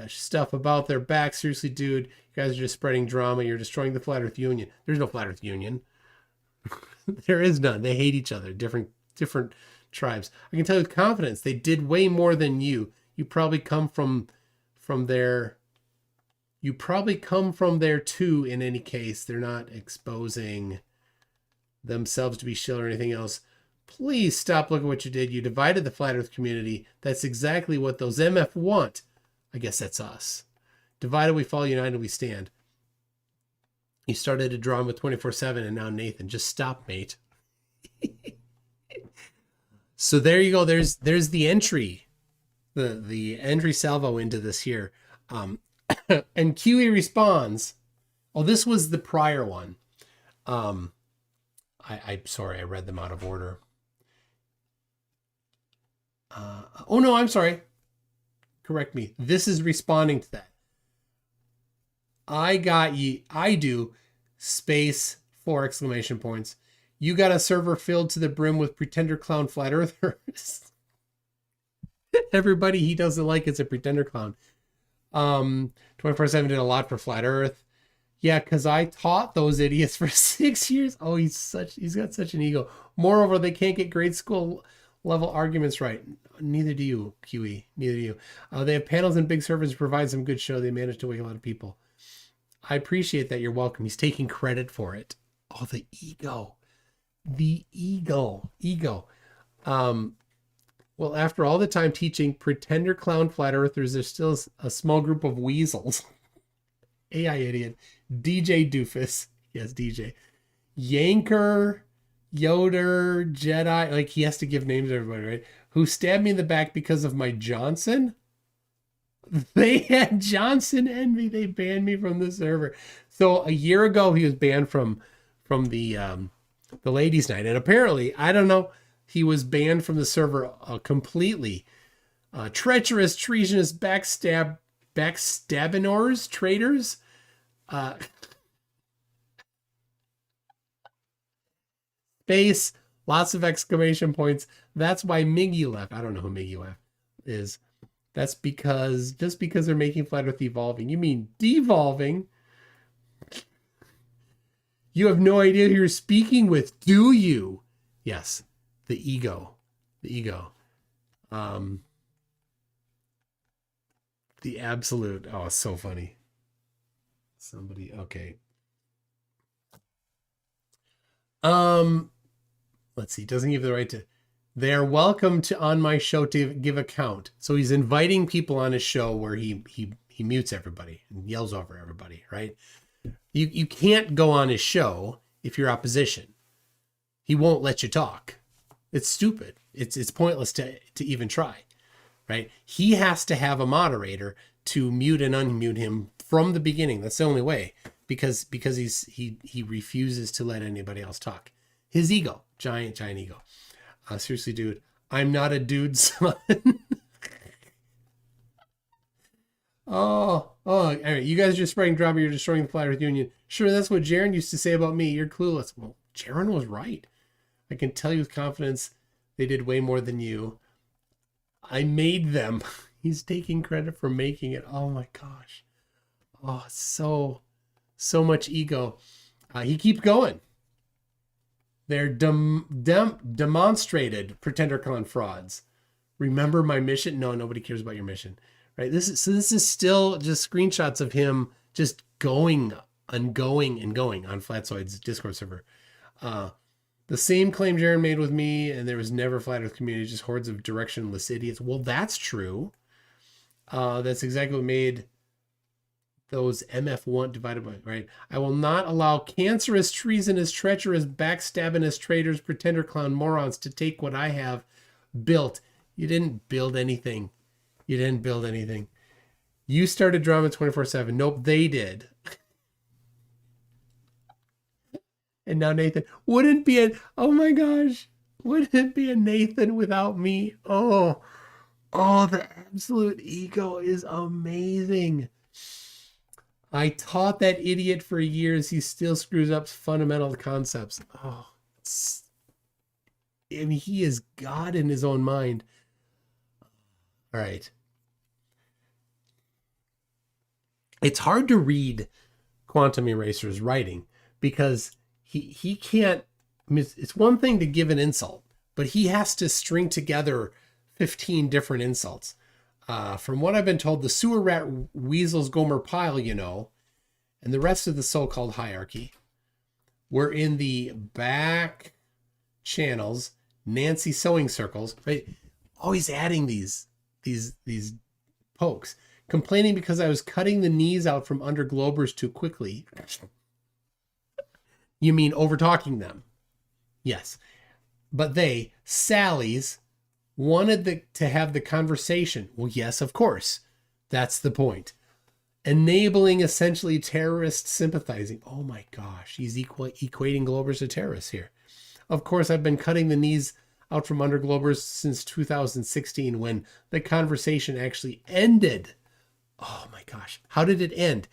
stuff about their back. Seriously, dude, you guys are just spreading drama. You're destroying the Flat Earth Union. There's no Flat Earth Union. There is none. They hate each other. Different tribes. I can tell you with confidence, they did way more than you. You probably come from there. You probably come from there too. In any case, they're not exposing themselves to be shield or anything else. Please stop. Look at what you did. You divided the flat earth community. That's exactly what those MF want. I guess that's us. Divided we fall, united we stand. You started to draw him with 24/7, and now Nathan. Just stop, mate. So there you go. There's the entry. The entry salvo into this here. And QE responds. Oh, this was the prior one. I'm sorry, I read them out of order. Oh no, I'm sorry. Correct me. This is responding to that. I got ye. I do. Space 4 exclamation points. You got a server filled to the brim with pretender clown flat earthers. Everybody he doesn't like is a pretender clown. 24/7 did a lot for flat earth. Yeah, because I taught those idiots for 6 years. Oh, he's got such an ego. Moreover, they can't get grade school level arguments right. Neither do you, QE. Neither do you. They have panels and big servers to provide some good show. They manage to wake a lot of people. I appreciate that. You're welcome. He's taking credit for it. Oh, the ego. The ego. Well, after all the time teaching pretender clown flat earthers, there's still a small group of weasels. AI idiot. DJ doofus. Yes, DJ. Yanker, Yoder, Jedi. Like, he has to give names to everybody, right? Who stabbed me in the back because of my Johnson? They had Johnson envy. They banned me from the server. So a year ago, he was banned from the ladies' night. And apparently, I don't know, he was banned from the server completely. Treacherous, treasonous, backstabbinors, traitors. Space, lots of exclamation points. That's why Miggy left. I don't know who Miggy left is. That's just because they're making flat earth evolving. You mean devolving? You have no idea who you're speaking with, do you? Yes, the ego. The ego. The absolute. Oh, it's so funny. Somebody, okay. Let's see. Doesn't give the right to. They're welcome to on my show to give account. So he's inviting people on his show where he mutes everybody and yells over everybody, right? You can't go on his show if you're opposition. He won't let you talk. It's stupid. It's pointless to even try, right? He has to have a moderator to mute and unmute him from the beginning. That's the only way, because he refuses to let anybody else talk. His ego, giant ego. Seriously, dude, I'm not a dude, son. Oh, anyway, you guys are just spreading drama. You're destroying the Flat Earth Union. Sure, that's what Jaron used to say about me. You're clueless. Well, Jaron was right. I can tell you with confidence they did way more than you. I made them. He's taking credit for making it. Oh my gosh. Oh, so much ego. He keeps going. They're demonstrated pretender con frauds. Remember my mission? No, nobody cares about your mission. Right? This is still just screenshots of him just going on Flatzoid's Discord server. The same claim Jaron made with me, and there was never Flat Earth community, just hordes of directionless idiots. Well, that's true. That's exactly what made those MF1 divided by, right? I will not allow cancerous, treasonous, treacherous, backstabbinous traitors, pretender clown morons to take what I have built. You didn't build anything. You started drama 24/7. Nope, they did. And now Nathan wouldn't be oh my gosh, wouldn't be a Nathan without me. Oh, the absolute ego is amazing. I taught that idiot for years. He still screws up fundamental concepts. Oh, I mean, he is God in his own mind. All right. It's hard to read Quantum Eraser's writing because he can't, I mean, it's one thing to give an insult, but he has to string together 15 different insults. From what I've been told, the sewer rat weasels Gomer Pyle, and the rest of the so-called hierarchy were in the back channels, Nancy sewing circles, right? Always adding these pokes, complaining because I was cutting the knees out from under Globers too quickly. You mean over talking them? Yes. But they, Sally's, wanted to have the conversation. Well, yes, of course. That's the point. Enabling essentially terrorist sympathizing. Oh my gosh, he's equating Globers to terrorists here. Of course, I've been cutting the knees out from under Globers since 2016 when the conversation actually ended. Oh my gosh, how did it end?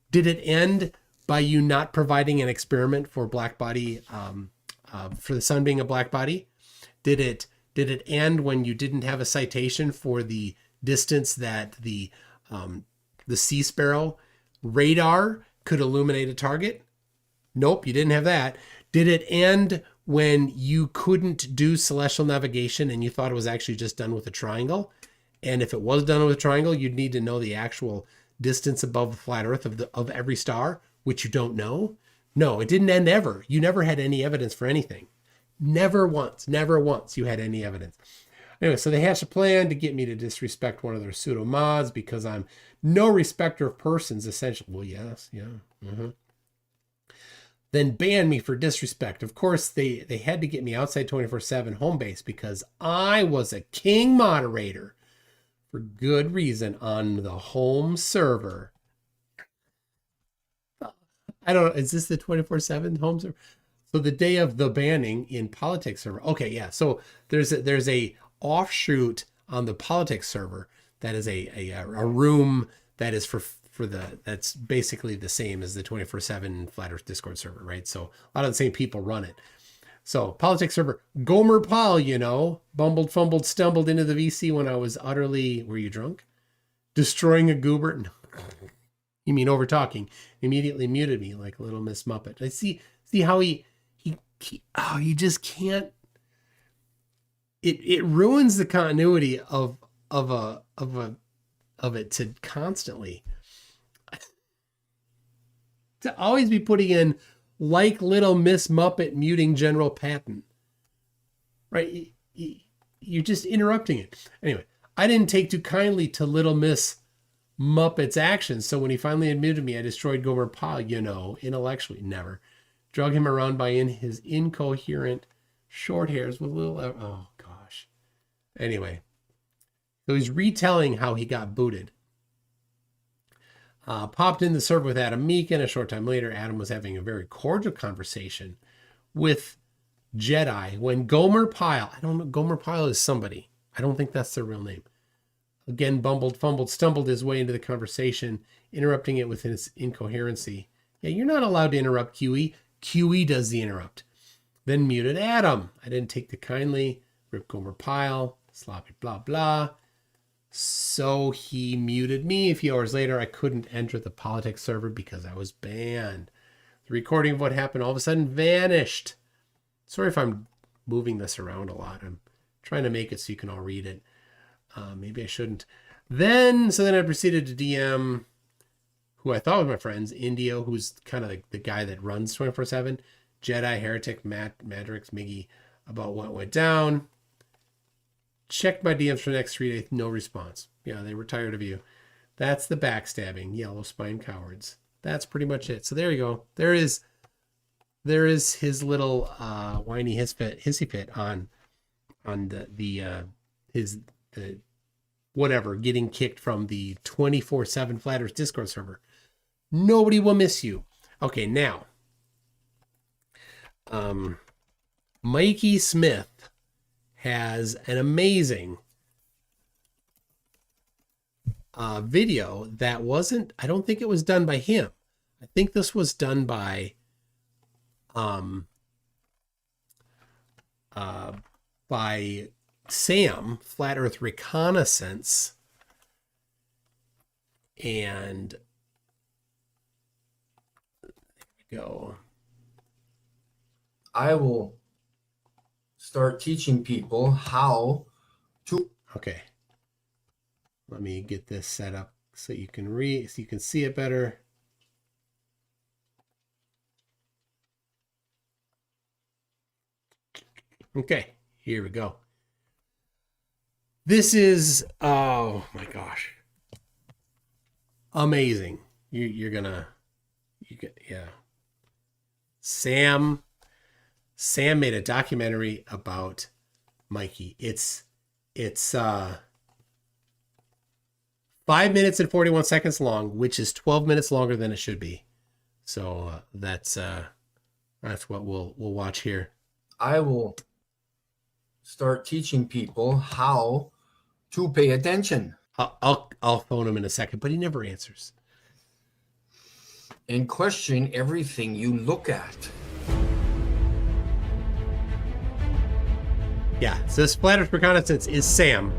Did it end by you not providing an experiment for black body, for the sun being a black body? Did it end when you didn't have a citation for the distance that the sea sparrow radar could illuminate a target? Nope, you didn't have that. Did it end when you couldn't do celestial navigation and you thought it was actually just done with a triangle? And if it was done with a triangle, you'd need to know the actual distance above the flat Earth of every star, which you don't know. No, it didn't end ever. You never had any evidence for anything. Never once you had any evidence. Anyway, so they hatched a plan to get me to disrespect one of their pseudo mods because I'm no respecter of persons, essentially. Well, yes, yeah. Mm-hmm. Then ban me for disrespect. Of course, they had to get me outside 24/7 home base because I was a king moderator for good reason on the home server. I don't know. Is this the 24/7 home server? So the day of the banning in politics server. Okay, yeah. So there's a offshoot on the politics server that is a room that is for that's basically the same as the 24/7 Flat Earth Discord server, right? So a lot of the same people run it. So politics server, Gomer Paul, bumbled, fumbled, stumbled into the VC when I was utterly, were you drunk? Destroying a goober. No. You mean over talking? Immediately muted me like Little Miss Muppet. I see how he you just can't. It ruins the continuity of it to constantly to always be putting in like Little Miss Muppet muting General Patton, right? You're just interrupting it. Anyway, I didn't take too kindly to Little Miss Muppet's actions, so when he finally admitted me, I destroyed Gomer Pa, intellectually. Never. Drug him around by his incoherent short hairs with little... Oh, gosh. Anyway. So he's retelling how he got booted. Popped in the server with Adam Meekin. A short time later, Adam was having a very cordial conversation with Jedi when Gomer Pyle... I don't know. Gomer Pyle is somebody. I don't think that's their real name. Again, bumbled, fumbled, stumbled his way into the conversation, interrupting it with his incoherency. Yeah, you're not allowed to interrupt QE. QE does the interrupt. Then muted Adam. I didn't take to kindly. Rip Gomer Pyle. Sloppy blah blah. So he muted me. A few hours later, I couldn't enter the politics server because I was banned. The recording of what happened all of a sudden vanished. Sorry if I'm moving this around a lot. I'm trying to make it so you can all read it. Maybe I shouldn't. So then I proceeded to DM who I thought was my friends, Indio, who's kind of like the guy that runs 24/7, Jedi, Heretic, Madrix, Miggy, about what went down. Checked my DMs for the next 3 days, no response. Yeah, they were tired of you. That's the backstabbing, yellow spine cowards. That's pretty much it. So there you go. There is his little whiny hissy fit on the whatever, getting kicked from the 24/7 Flat Earth Discord server. Nobody will miss you. Okay, now, Mikey Smith has an amazing video that wasn't, I don't think it was done by him. I think this was done by Sam, Flat Earth Reconnaissance, and there we go. I will start teaching people how to. Okay. Let me get this set up so you can so you can see it better. Okay, here we go. This is, oh my gosh, amazing. You're gonna, yeah. Sam made a documentary about Mikey. It's 5 minutes and 41 seconds long, which is 12 minutes longer than it should be. So that's what we'll watch here. I will start teaching people how to pay attention I'll phone him in a second, but he never answers. and question everything you look at. Yeah, so Splatter's reconnaissance is Sam.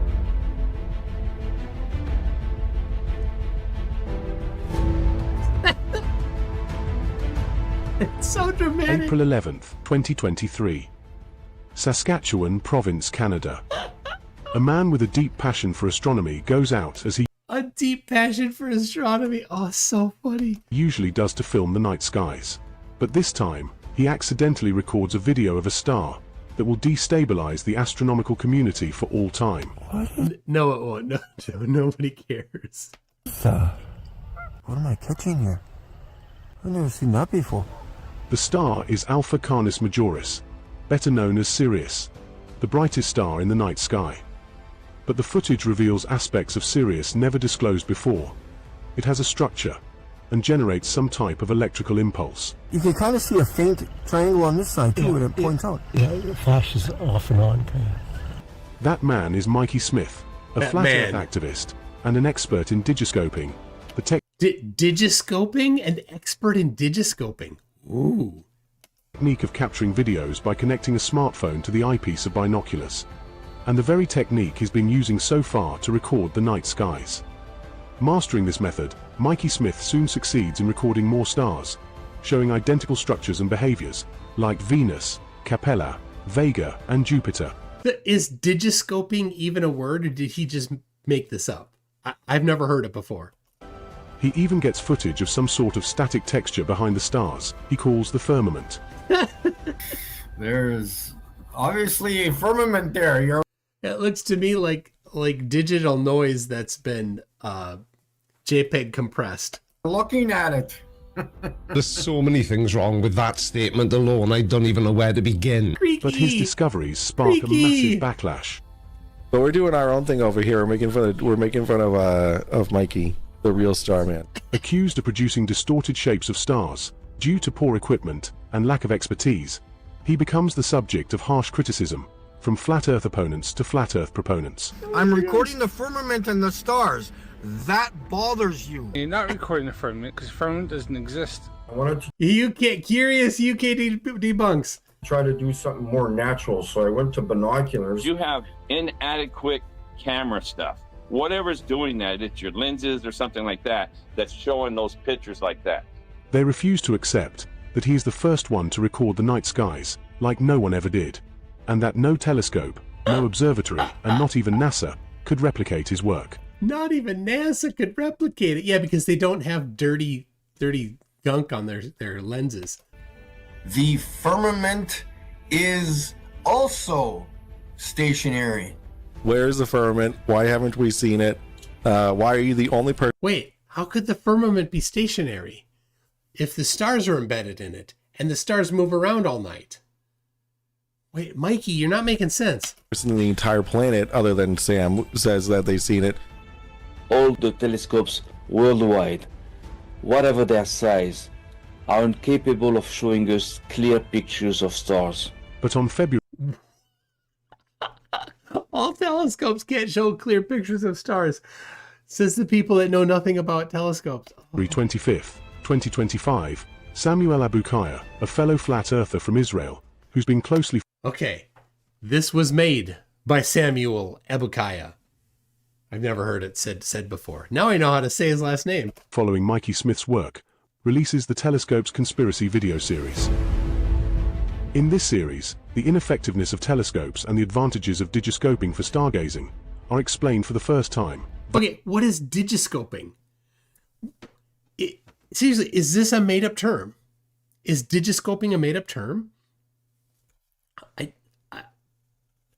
It's so dramatic. April 11th, 2023. Saskatchewan Province, Canada. A man with a deep passion for astronomy goes out, as he A deep passion for astronomy. Oh, so funny. usually does, to film the night skies. But this time, he accidentally records a video of a star that will destabilize the astronomical community for all time. No, it won't. No, nobody cares. What am I catching here? I've never seen that before. The star is Alpha Canis Majoris, better known as Sirius, the brightest star in the night sky. But the footage reveals aspects of Sirius never disclosed before. It has a structure and generates some type of electrical impulse. You can kind of see a faint triangle on this side too, where it points out. Yeah, it flashes off and on. Kind of. That man is Mikey Smith, a That flat man. Earth activist and an expert in digiscoping, the Digiscoping? An expert in digiscoping. Ooh. technique of capturing videos by connecting a smartphone to the eyepiece of binoculars. And the very technique he's been using so far to record the night skies. Mastering this method, Mikey Smith soon succeeds in recording more stars, showing identical structures and behaviors, like Venus, Capella, Vega, and Jupiter. Is digiscoping even a word, or did he just make this up? I've never heard it before. He even gets footage of some sort of static texture behind the stars he calls the firmament. There's obviously a firmament there. You're It looks to me like digital noise that's been JPEG compressed. looking at it. There's so many things wrong with that statement alone, I don't even know where to begin. Creaky. But his discoveries spark a Freaky. massive backlash. But we're doing our own thing over here. We're making fun of Mikey, the real star man. Accused of producing distorted shapes of stars, due to poor equipment and lack of expertise, he becomes the subject of harsh criticism, from flat Earth opponents to flat Earth proponents. I'm recording the firmament and the stars. That bothers you. You're not recording the firmament because firmament doesn't exist. I wanted to Curious UK debunks. try to do something more natural, so I went to binoculars. You have inadequate camera stuff. Whatever's doing that, it's your lenses or something like that, that's showing those pictures like that. They refuse to accept that he is the first one to record the night skies, like no one ever did, and that no telescope, no observatory, and not even NASA could replicate his work. Not even NASA could replicate it. Yeah, because they don't have dirty gunk on their lenses. The firmament is also stationary. Where's the firmament? Why haven't we seen it? Why are you the only person? Wait, how could the firmament be stationary if the stars are embedded in it and the stars move around all night? Wait, Mikey, you're not making sense. In the entire planet, other than Sam, says that they've seen it. All the telescopes worldwide, whatever their size, are incapable of showing us clear pictures of stars. But on February All telescopes can't show clear pictures of stars, says the people that know nothing about telescopes. 25th, 2025, Samuel Abukaya, a fellow flat earther from Israel, who's been closely Okay, this was made by Samuel Ebukaya. I've never heard it said before. Now I know how to say his last name. following Mikey Smith's work, releases the Telescope's Conspiracy video series. In this series, the ineffectiveness of telescopes and the advantages of digiscoping for stargazing are explained for the first time. Okay, what is digiscoping? Seriously, is this a made-up term? Is digiscoping a made-up term?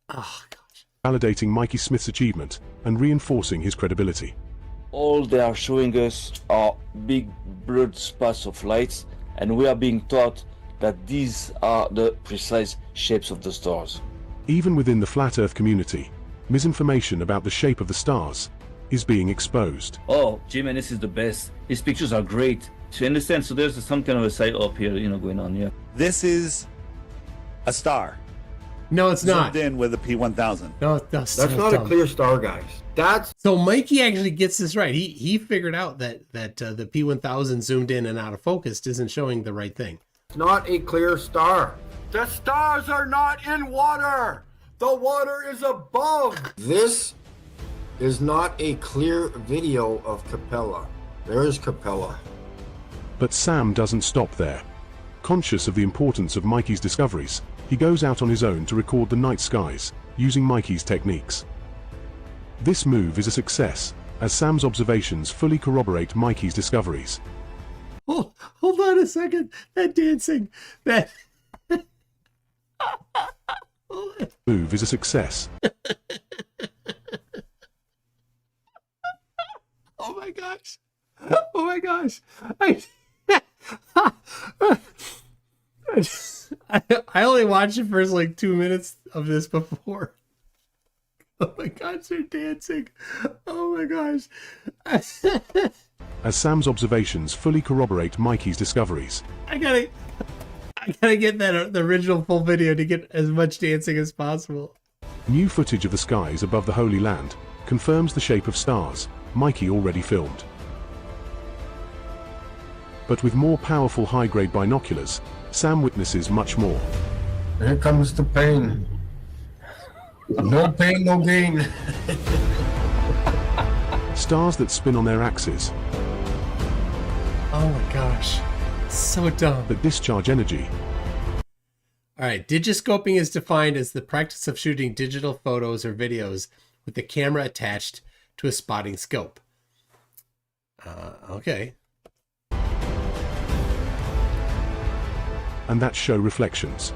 Oh, gosh. validating Mikey Smith's achievement and reinforcing his credibility. All they are showing us are big blurred spots of lights, and we are being taught that these are the precise shapes of the stars. Even within the flat Earth community, misinformation about the shape of the stars is being exposed. Oh, Jim Ennis is the best. His pictures are great. So you understand? So there's some kind of a side up here, going on, yeah. This is a star. No, it's not. Zoomed in with a P1000. No, that's That's not a clear star, guys. That's so Mikey actually gets this right. He figured out that the P1000 zoomed in and out of focus isn't showing the right thing. not a clear star. The stars are not in water. The water is above. This is not a clear video of Capella. There is Capella. But Sam doesn't stop there. Conscious of the importance of Mikey's discoveries, he goes out on his own to record the night skies, using Mikey's techniques. This move is a success, as Sam's observations fully corroborate Mikey's discoveries. Oh, hold on a second. That dancing, that... Move is a success. Oh my gosh. Oh my gosh. I only watched the first like 2 minutes of this before. Oh my gosh, they're dancing. Oh my gosh. As Sam's observations fully corroborate Mikey's discoveries. I gotta get that the original full video to get as much dancing as possible. New footage of the skies above the Holy Land confirms the shape of stars Mikey already filmed. But with more powerful high-grade binoculars, Sam witnesses much more. Here comes the pain. No pain, no gain. Stars that spin on their axes. Oh my gosh. So dumb. That discharge energy. Alright, digiscoping is defined as the practice of shooting digital photos or videos with the camera attached to a spotting scope. Okay. And that show reflections.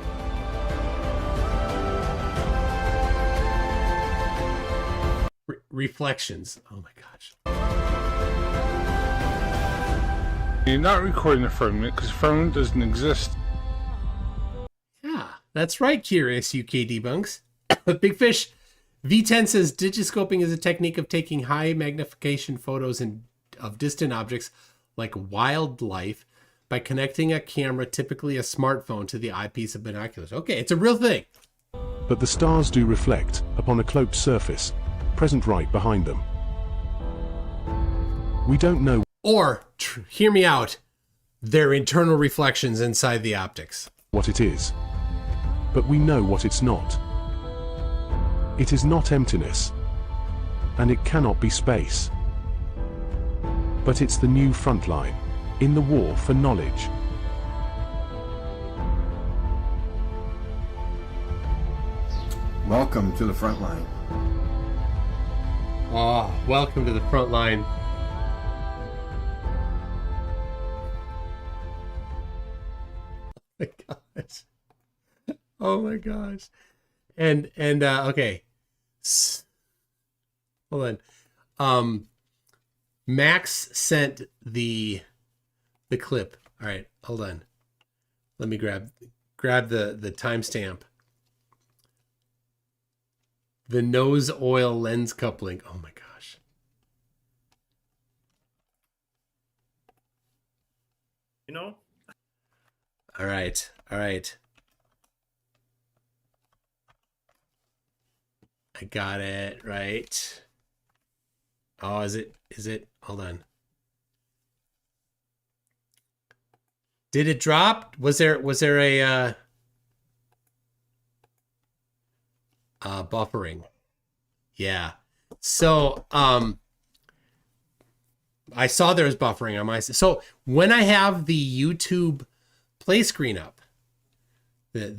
Reflections. Oh my gosh. You're not recording the firmament because firmament doesn't exist. Yeah, that's right, Curious UK Debunks. Big Fish V10 says digiscoping is a technique of taking high magnification photos of distant objects like wildlife by connecting a camera, typically a smartphone, to the eyepiece of binoculars. Okay, it's a real thing. But the stars do reflect upon a cloaked surface, present right behind them. We don't know. Or, hear me out, they're internal reflections inside the optics. What it is. But we know what it's not. It is not emptiness. And it cannot be space. But it's the new front line in the war for knowledge. Welcome to the front line. Oh, welcome to the front line. Oh my gosh. Oh my gosh. And okay. Hold on. Max sent the clip. All right, hold on. Let me grab the timestamp. The nose oil lens coupling. Oh my gosh. You know? All right. All right. I got it right. Oh, is it? Hold on. Did it drop? Was there a buffering? Yeah. So I saw there was buffering on my. So when I have the YouTube play screen up, the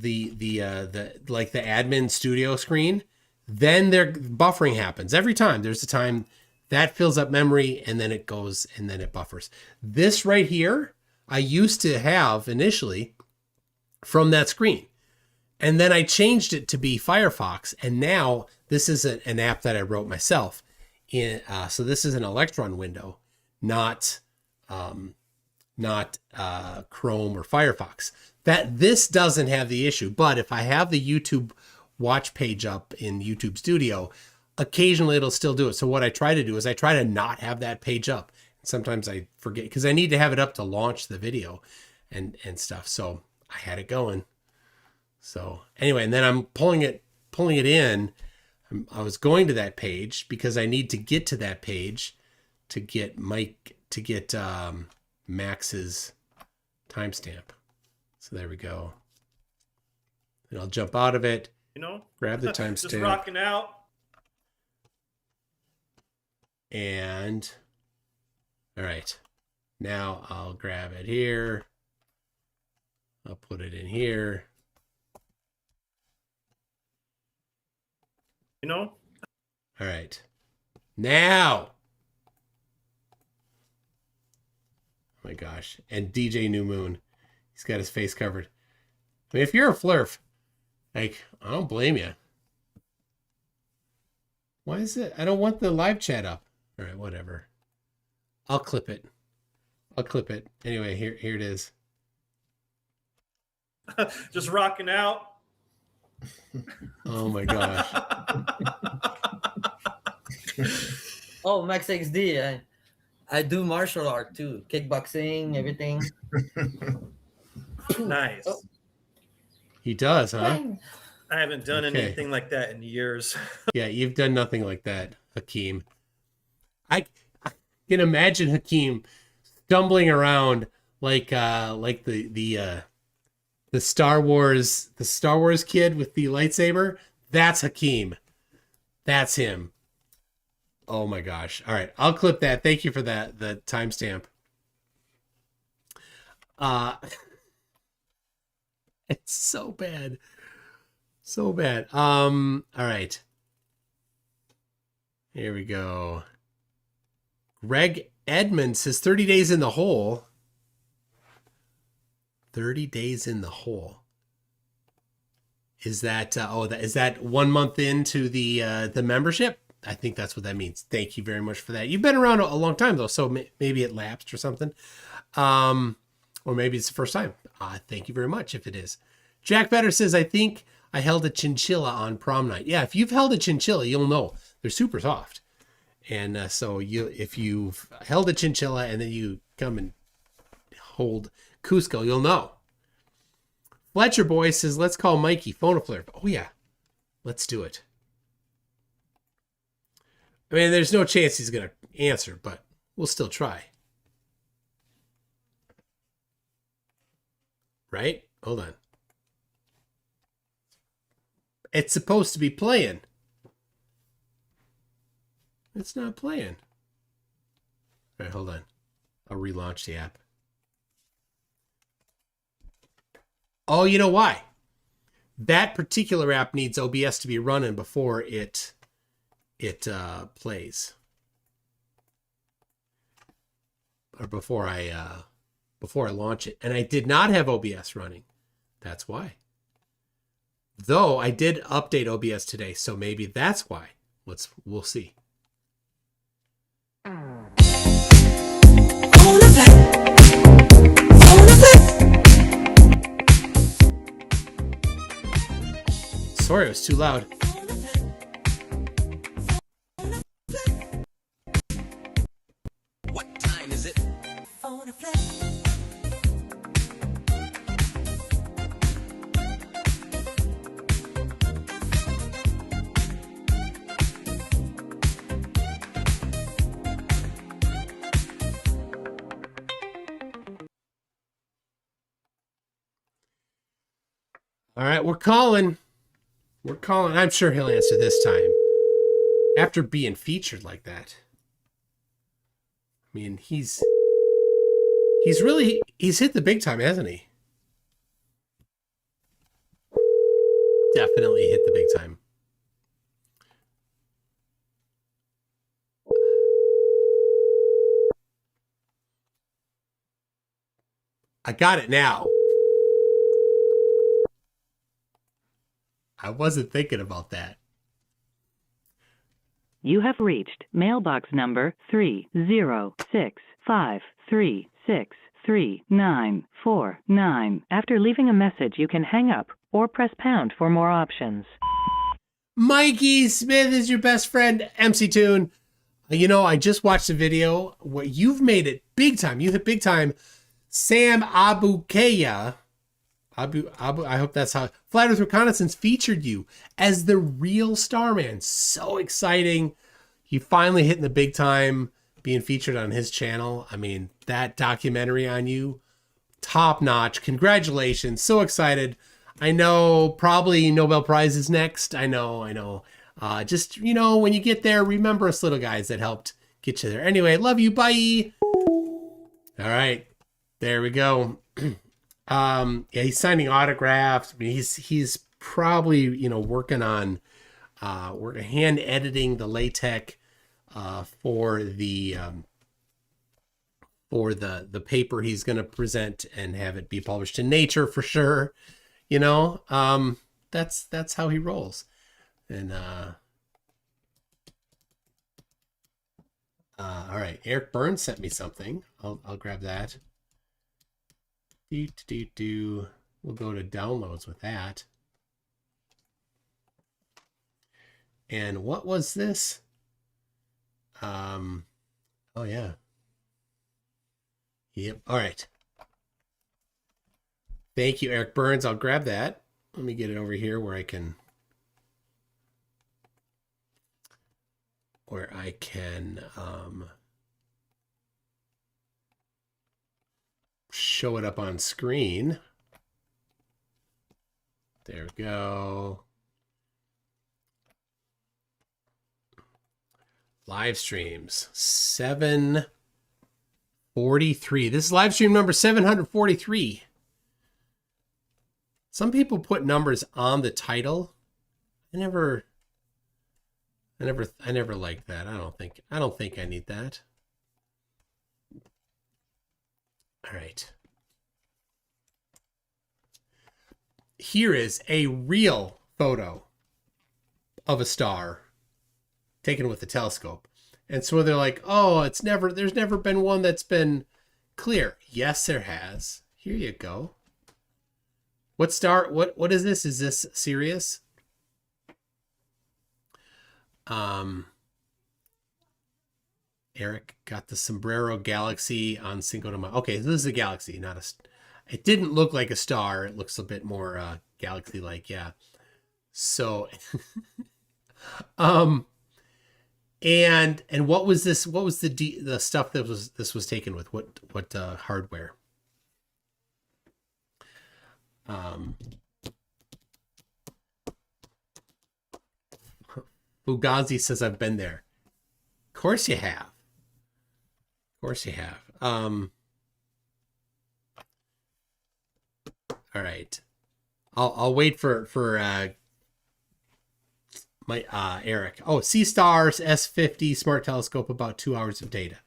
like the admin studio screen, then there buffering happens every time. There's a time that fills up memory and then it goes and then it buffers. This right here, I used to have initially from that screen. And then I changed it to be Firefox. And now this is an app that I wrote myself. So this is an Electron window, not Chrome or Firefox. This doesn't have the issue. But if I have the YouTube watch page up in YouTube Studio, occasionally it'll still do it. So what I try to do is I try to not have that page up. Sometimes I forget because I need to have it up to launch the video and stuff. So I had it going. So anyway, and then I'm pulling it in. I was going to that page because I need to get to that page to get Max's timestamp. So there we go. And I'll jump out of it. Grab the timestamp. Just rocking out. And all right, now I'll grab it here. I'll put it in here. All right, now. Oh my gosh. And DJ New Moon, he's got his face covered. I mean, if you're a Flerf, like, I don't blame you. Why is it? I don't want the live chat up. All right, whatever. I'll clip it. Anyway, here it is. Just rocking out. Oh my gosh. Oh, Max XD. I do martial art too. Kickboxing, everything. Nice. Oh. He does, huh? I haven't done anything like that in years. Yeah, you've done nothing like that, Hakeem. I can imagine Hakeem stumbling around like the Star Wars kid with the lightsaber. That's Hakeem. That's him. Oh my gosh. All right, I'll clip that. Thank you for that, the timestamp. It's so bad. So bad. All right. Here we go. Greg Edmonds says 30 days in the hole. 30 days in the hole. Is that is that 1 month into the membership? I think that's what that means. Thank you very much for that. You've been around a long time though, so maybe it lapsed or something. Or maybe it's the first time. Thank you very much if it is. Jack Better says, I think I held a chinchilla on prom night. Yeah, if you've held a chinchilla, you'll know. They're super soft. And so if you've held a chinchilla and then you come and hold Cusco, you'll know. Fletcher Boy says, let's call Mikey. Phone a Flerf. Oh, yeah. Let's do it. I mean, there's no chance he's going to answer, but we'll still try. Right? Hold on. It's supposed to be playing. It's not playing. All right, hold on. I'll relaunch the app. Oh, you know why? That particular app needs OBS to be running before it plays. Or before I launch it. And I did not have OBS running. That's why. Though I did update OBS today, so maybe that's why. We'll see. Sorry, it was too loud. What time is it? All right, we're calling. We're calling. I'm sure he'll answer this time. After being featured like that. I mean, he's hit the big time, hasn't he? Definitely hit the big time. I got it now. I wasn't thinking about that. You have reached mailbox number 30653633949. After leaving a message, you can hang up or press pound for more options. Mikey Smith is your best friend, MCToon. You know, I just watched the video. What you've made it big time. You hit big time. Sam Abukeya. I hope that's how. Flat Earth Reconnaissance featured you as the real Starman. So exciting. You finally hitting the big time, being featured on his channel. I mean, that documentary on you, top notch. Congratulations. So excited. I know probably Nobel Prize is next. I know. Just, you know, when you get there, remember us little guys that helped get you there. Anyway, love you. Bye. All right. There we go. Yeah, he's signing autographs. I mean, he's probably, you know, working on hand editing the LaTeX for the paper he's going to present and have it be published in Nature for sure. You know, that's how he rolls. And all right, Eric Burns sent me something. I'll grab that. We'll go to downloads with that. And what was this? Oh yeah. Yep. All right. Thank you, Eric Burns. I'll grab that. Let me get it over here where I can show it up on screen. There we go. Live streams 743. This is live stream number 743. Some people put numbers on the title. I never liked that. I don't think I need that. All right. Here is a real photo of a star taken with a telescope. And so they're like, "Oh, there's never been one that's been clear." Yes, there has. Here you go. What star? What is this? Is this Sirius? Eric got the Sombrero Galaxy on Cinco de Mayo. Okay, this is a galaxy, not a. It didn't look like a star. It looks a bit more galaxy-like, yeah. So, and what was this? What was the stuff that this was taken with? What hardware? Fugazi says I've been there. Of course you have. Of course you have. All right. I'll wait for my Eric. Oh, C-Stars S50 smart telescope, about 2 hours of data.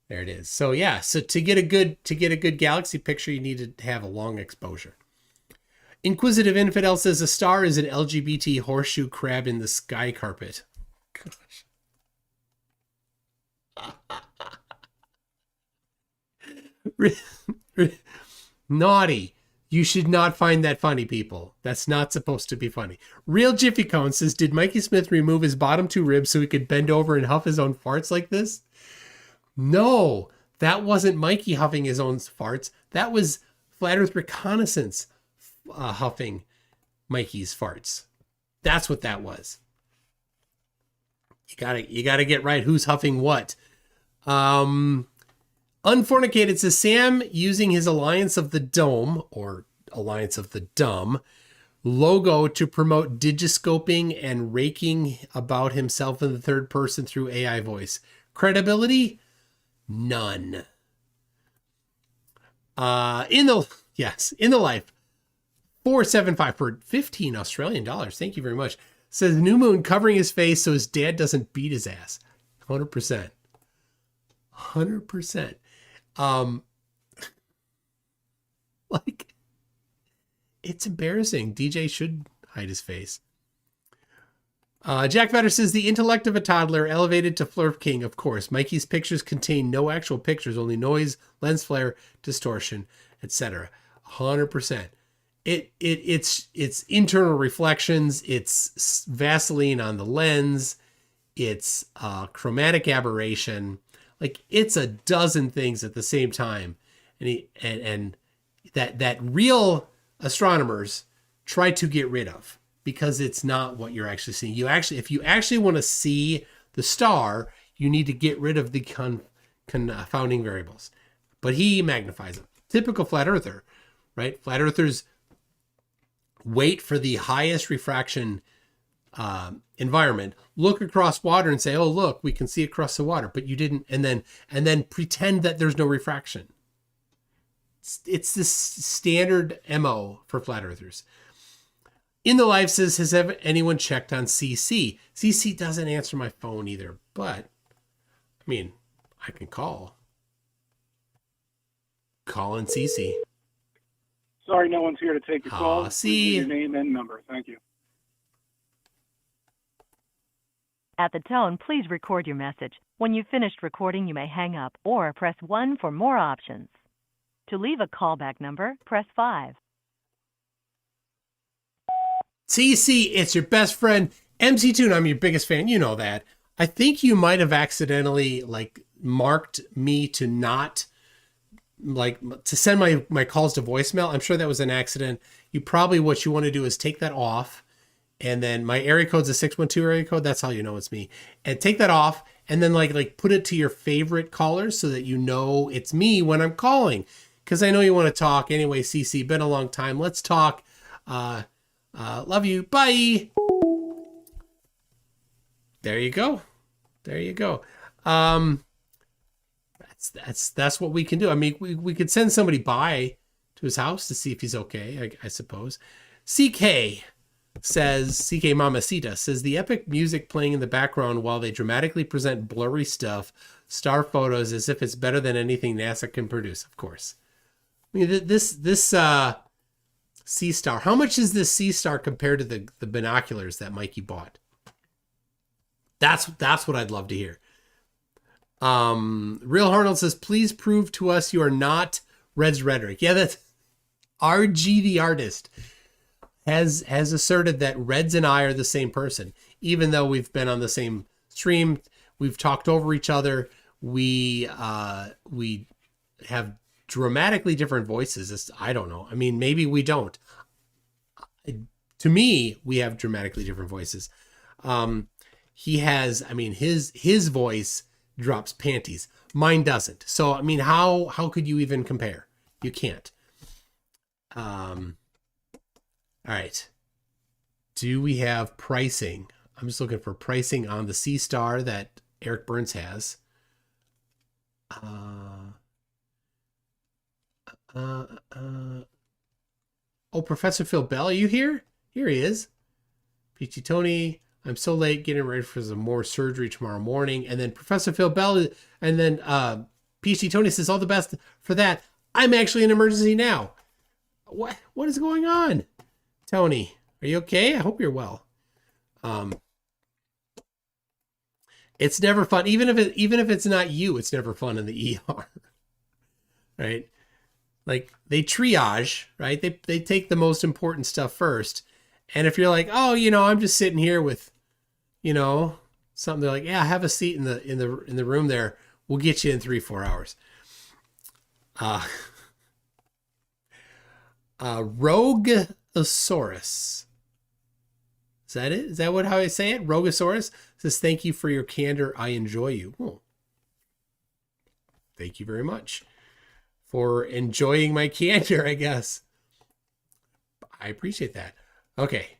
There it is. So yeah, so to get a good galaxy picture, you need to have a long exposure. Inquisitive Infidel says a star is an LGBT horseshoe crab in the sky carpet. Gosh. Naughty. You should not find that funny, people. That's not supposed to be funny. Real Jiffy Cone says, did Mikey Smith remove his bottom two ribs so he could bend over and huff his own farts like this? No, that wasn't Mikey huffing his own farts. That was Flat Earth Reconnaissance huffing Mikey's farts. That's what that was. You gotta get right who's huffing what. Unfornicated says Sam using his Alliance of the Dome or Alliance of the Dumb logo to promote digiscoping and raking about himself in the third person through AI voice. Credibility? None. In the life 475 for 15 Australian dollars. Thank you very much. Says New Moon covering his face so his dad doesn't beat his ass. 100%. 100%. Like, it's embarrassing. DJ should hide his face. Jack Vetter says, the intellect of a toddler elevated to Flerf King, of course. Mikey's pictures contain no actual pictures, only noise, lens flare, distortion, etc. 100%. It's internal reflections. It's Vaseline on the lens. It's chromatic aberration. Like, it's a dozen things at the same time. And that real astronomers try to get rid of, because it's not what you're actually seeing. If you actually want to see the star, you need to get rid of the confounding variables. But he magnifies them. Typical flat earther, right? Flat earthers wait for the highest refraction environment, look across water and say, oh, look, we can see across the water, but you didn't. And then pretend that there's no refraction. It's this standard MO for flat earthers. In the Life says, has anyone checked on CC? CC doesn't answer my phone either, but I mean, I can call in CC. Sorry, no one's here to take your call. See. Your name and number. Thank you. At the tone, please record your message. When you've finished recording, you may hang up or press 1 for more options. To leave a callback number, press 5. CC, it's your best friend. MCToon, I'm your biggest fan. You know that. I think you might have accidentally marked me to not to send my calls to voicemail. I'm sure that was an accident. What you want to do is take that off. And then my area code's a 612 area code. That's how you know it's me. And take that off and then put it to your favorite callers so that you know it's me when I'm calling. Because I know you want to talk. Anyway, CC, been a long time. Let's talk. Love you. Bye. There you go. That's what we can do. I mean, we could send somebody by to his house to see if he's okay, I suppose. CK Mamacita says, the epic music playing in the background while they dramatically present blurry stuff, star photos, as if it's better than anything NASA can produce. Of course. I mean, this sea star. How much is this sea star compared to the binoculars that Mikey bought? That's what I'd love to hear. Real Arnold says, please prove to us you are not Red's rhetoric. Yeah, that's RG the artist has asserted that Reds and I are the same person, even though we've been on the same stream. We've talked over each other. We have dramatically different voices. I don't know. I mean, maybe we don't. To me, we have dramatically different voices. He has, I mean, his voice drops panties. Mine doesn't. So, I mean, how could you even compare? You can't. All right. Do we have pricing? I'm just looking for pricing on the Sea Star that Eric Burns has. Oh, Professor Phil Bell, are you here? Here he is. Peachy Tony, I'm so late getting ready for some more surgery tomorrow morning. And then Professor Phil Bell, and then Peachy Tony says, all the best for that. I'm actually in emergency now. What is going on? Tony, are you okay? I hope you're well. It's never fun. Even if it's not you, it's never fun in the ER. Right? Like, they triage, right? They take the most important stuff first. And if you're like, oh, I'm just sitting here with, something, they're like, yeah, have a seat in the room there. We'll get you in 3-4 hours. Rogosaurus. Is that it? Is that how I say it? Rogosaurus says, thank you for your candor. I enjoy you. Oh. Thank you very much for enjoying my candor, I guess. I appreciate that. Okay.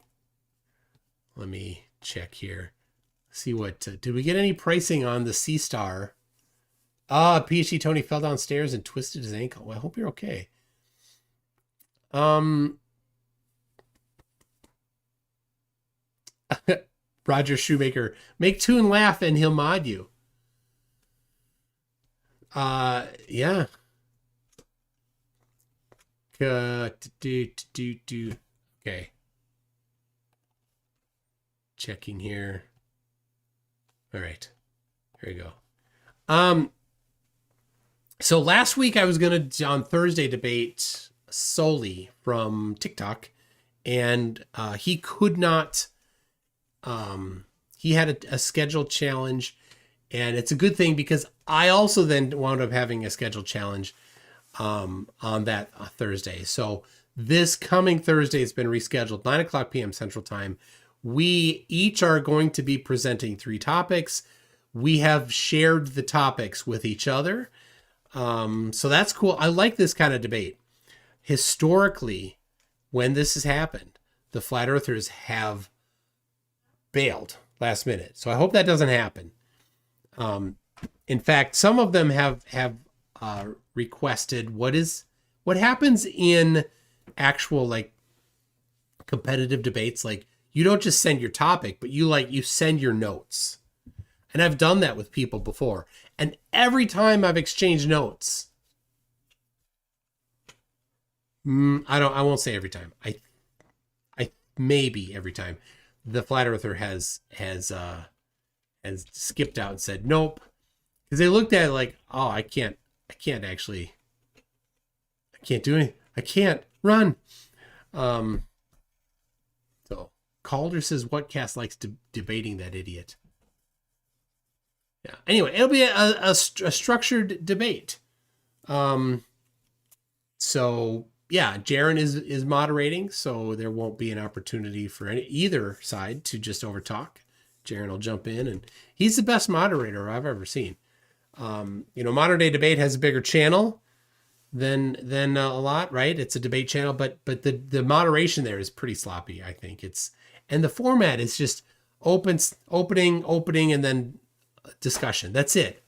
Let me check here. See what, did we get any pricing on the Sea Star? PhD Tony fell downstairs and twisted his ankle. Well, I hope you're okay. Roger Shoemaker, make Toon laugh and he'll mod you. Yeah. Okay. checking here. All right, here we go. So last week I was going to, on Thursday, debate Soli from TikTok, and he could not, he had a scheduled challenge, and it's a good thing because I also then wound up having a scheduled challenge on that Thursday. So this coming Thursday has been rescheduled, 9:00 p.m. Central Time. We each are going to be presenting 3 topics. We have shared the topics with each other. So that's cool. I like this kind of debate. Historically, when this has happened, the flat earthers have bailed last minute. So I hope that doesn't happen. In fact, some of them have requested what happens in actual like competitive debates. Like you don't just send your topic, but you send your notes. And I've done that with people before. And every time I've exchanged notes, I won't say every time. I maybe every time the flat earther has skipped out and said nope, because they looked at it like, oh, I can't do anything. I can't run. So Calder says, what cast likes debating that idiot? Yeah. Anyway, it'll be a structured debate. So yeah, Jaron is moderating, so there won't be an opportunity for either side to just overtalk. Jaron will jump in, and he's the best moderator I've ever seen. Modern Day Debate has a bigger channel than a lot, right? It's a debate channel, but the moderation there is pretty sloppy, I think. And the format is just opening, and then discussion. That's it.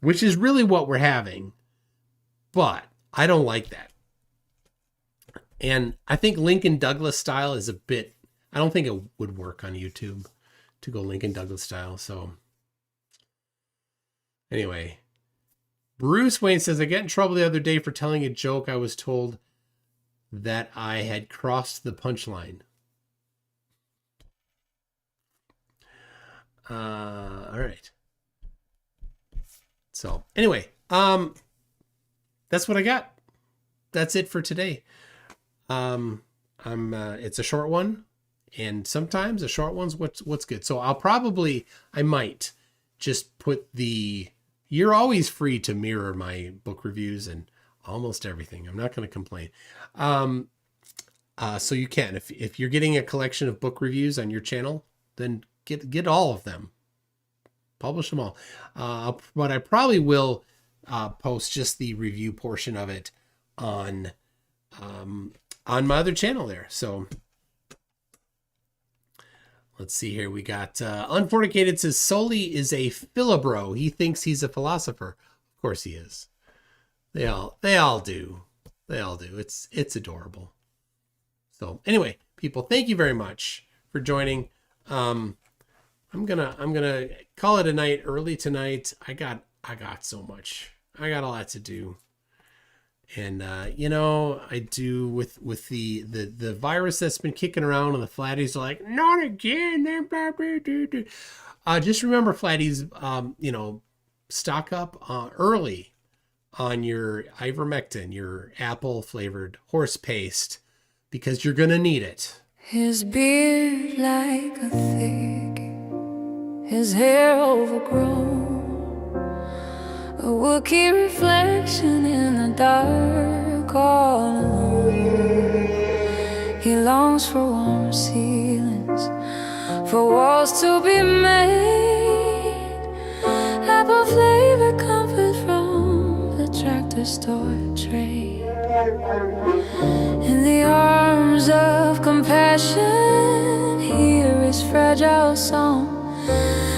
Which is really what we're having, but I don't like that. And I think Lincoln Douglas style is I don't think it would work on YouTube to go Lincoln Douglas style. So anyway, Bruce Wayne says, I got in trouble the other day for telling a joke. I was told that I had crossed the punchline. All right. So anyway, that's what I got. That's it for today. It's a short one, and sometimes a short one's what's good. So I might just put you're always free to mirror my book reviews and almost everything. I'm not going to complain. So you can, if you're getting a collection of book reviews on your channel, then get all of them, publish them all. But I probably will post just the review portion of it on my other channel there. So let's see here. We got Unfornicated says Soli is a philibro. He thinks he's a philosopher. Of course he is. They all do. They all do. It's adorable. So anyway, people, thank you very much for joining. I'm gonna call it a night early tonight. I got so much. I got a lot to do. And I do with the virus that's been kicking around, and the flatties are like, not again. Just remember, flatties, stock up early on your ivermectin, your apple flavored horse paste, because you're gonna need it. His beard like a thick, his hair overgrown, a Wookiee reflection in the dark, all alone. He longs for warm ceilings, for walls to be made, apple flavored comfort from the tractor store trade. In the arms of compassion, hear his fragile song,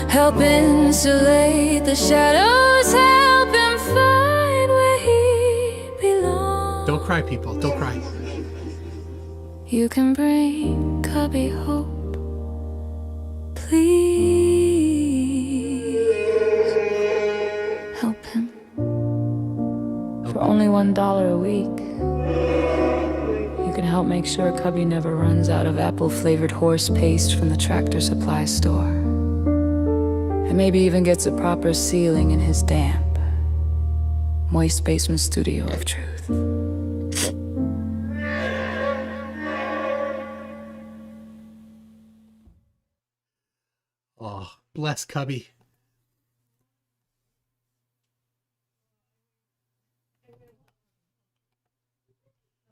help insulate the shadows, help him find where he belongs. Don't cry, people. Don't cry. You can bring Cubby hope, please. Help him. For only $1 a week, you can help make sure Cubby never runs out of apple-flavored horse paste from the Tractor Supply store. And maybe even gets a proper ceiling in his damp, moist basement studio of truth. Oh, bless Cubby.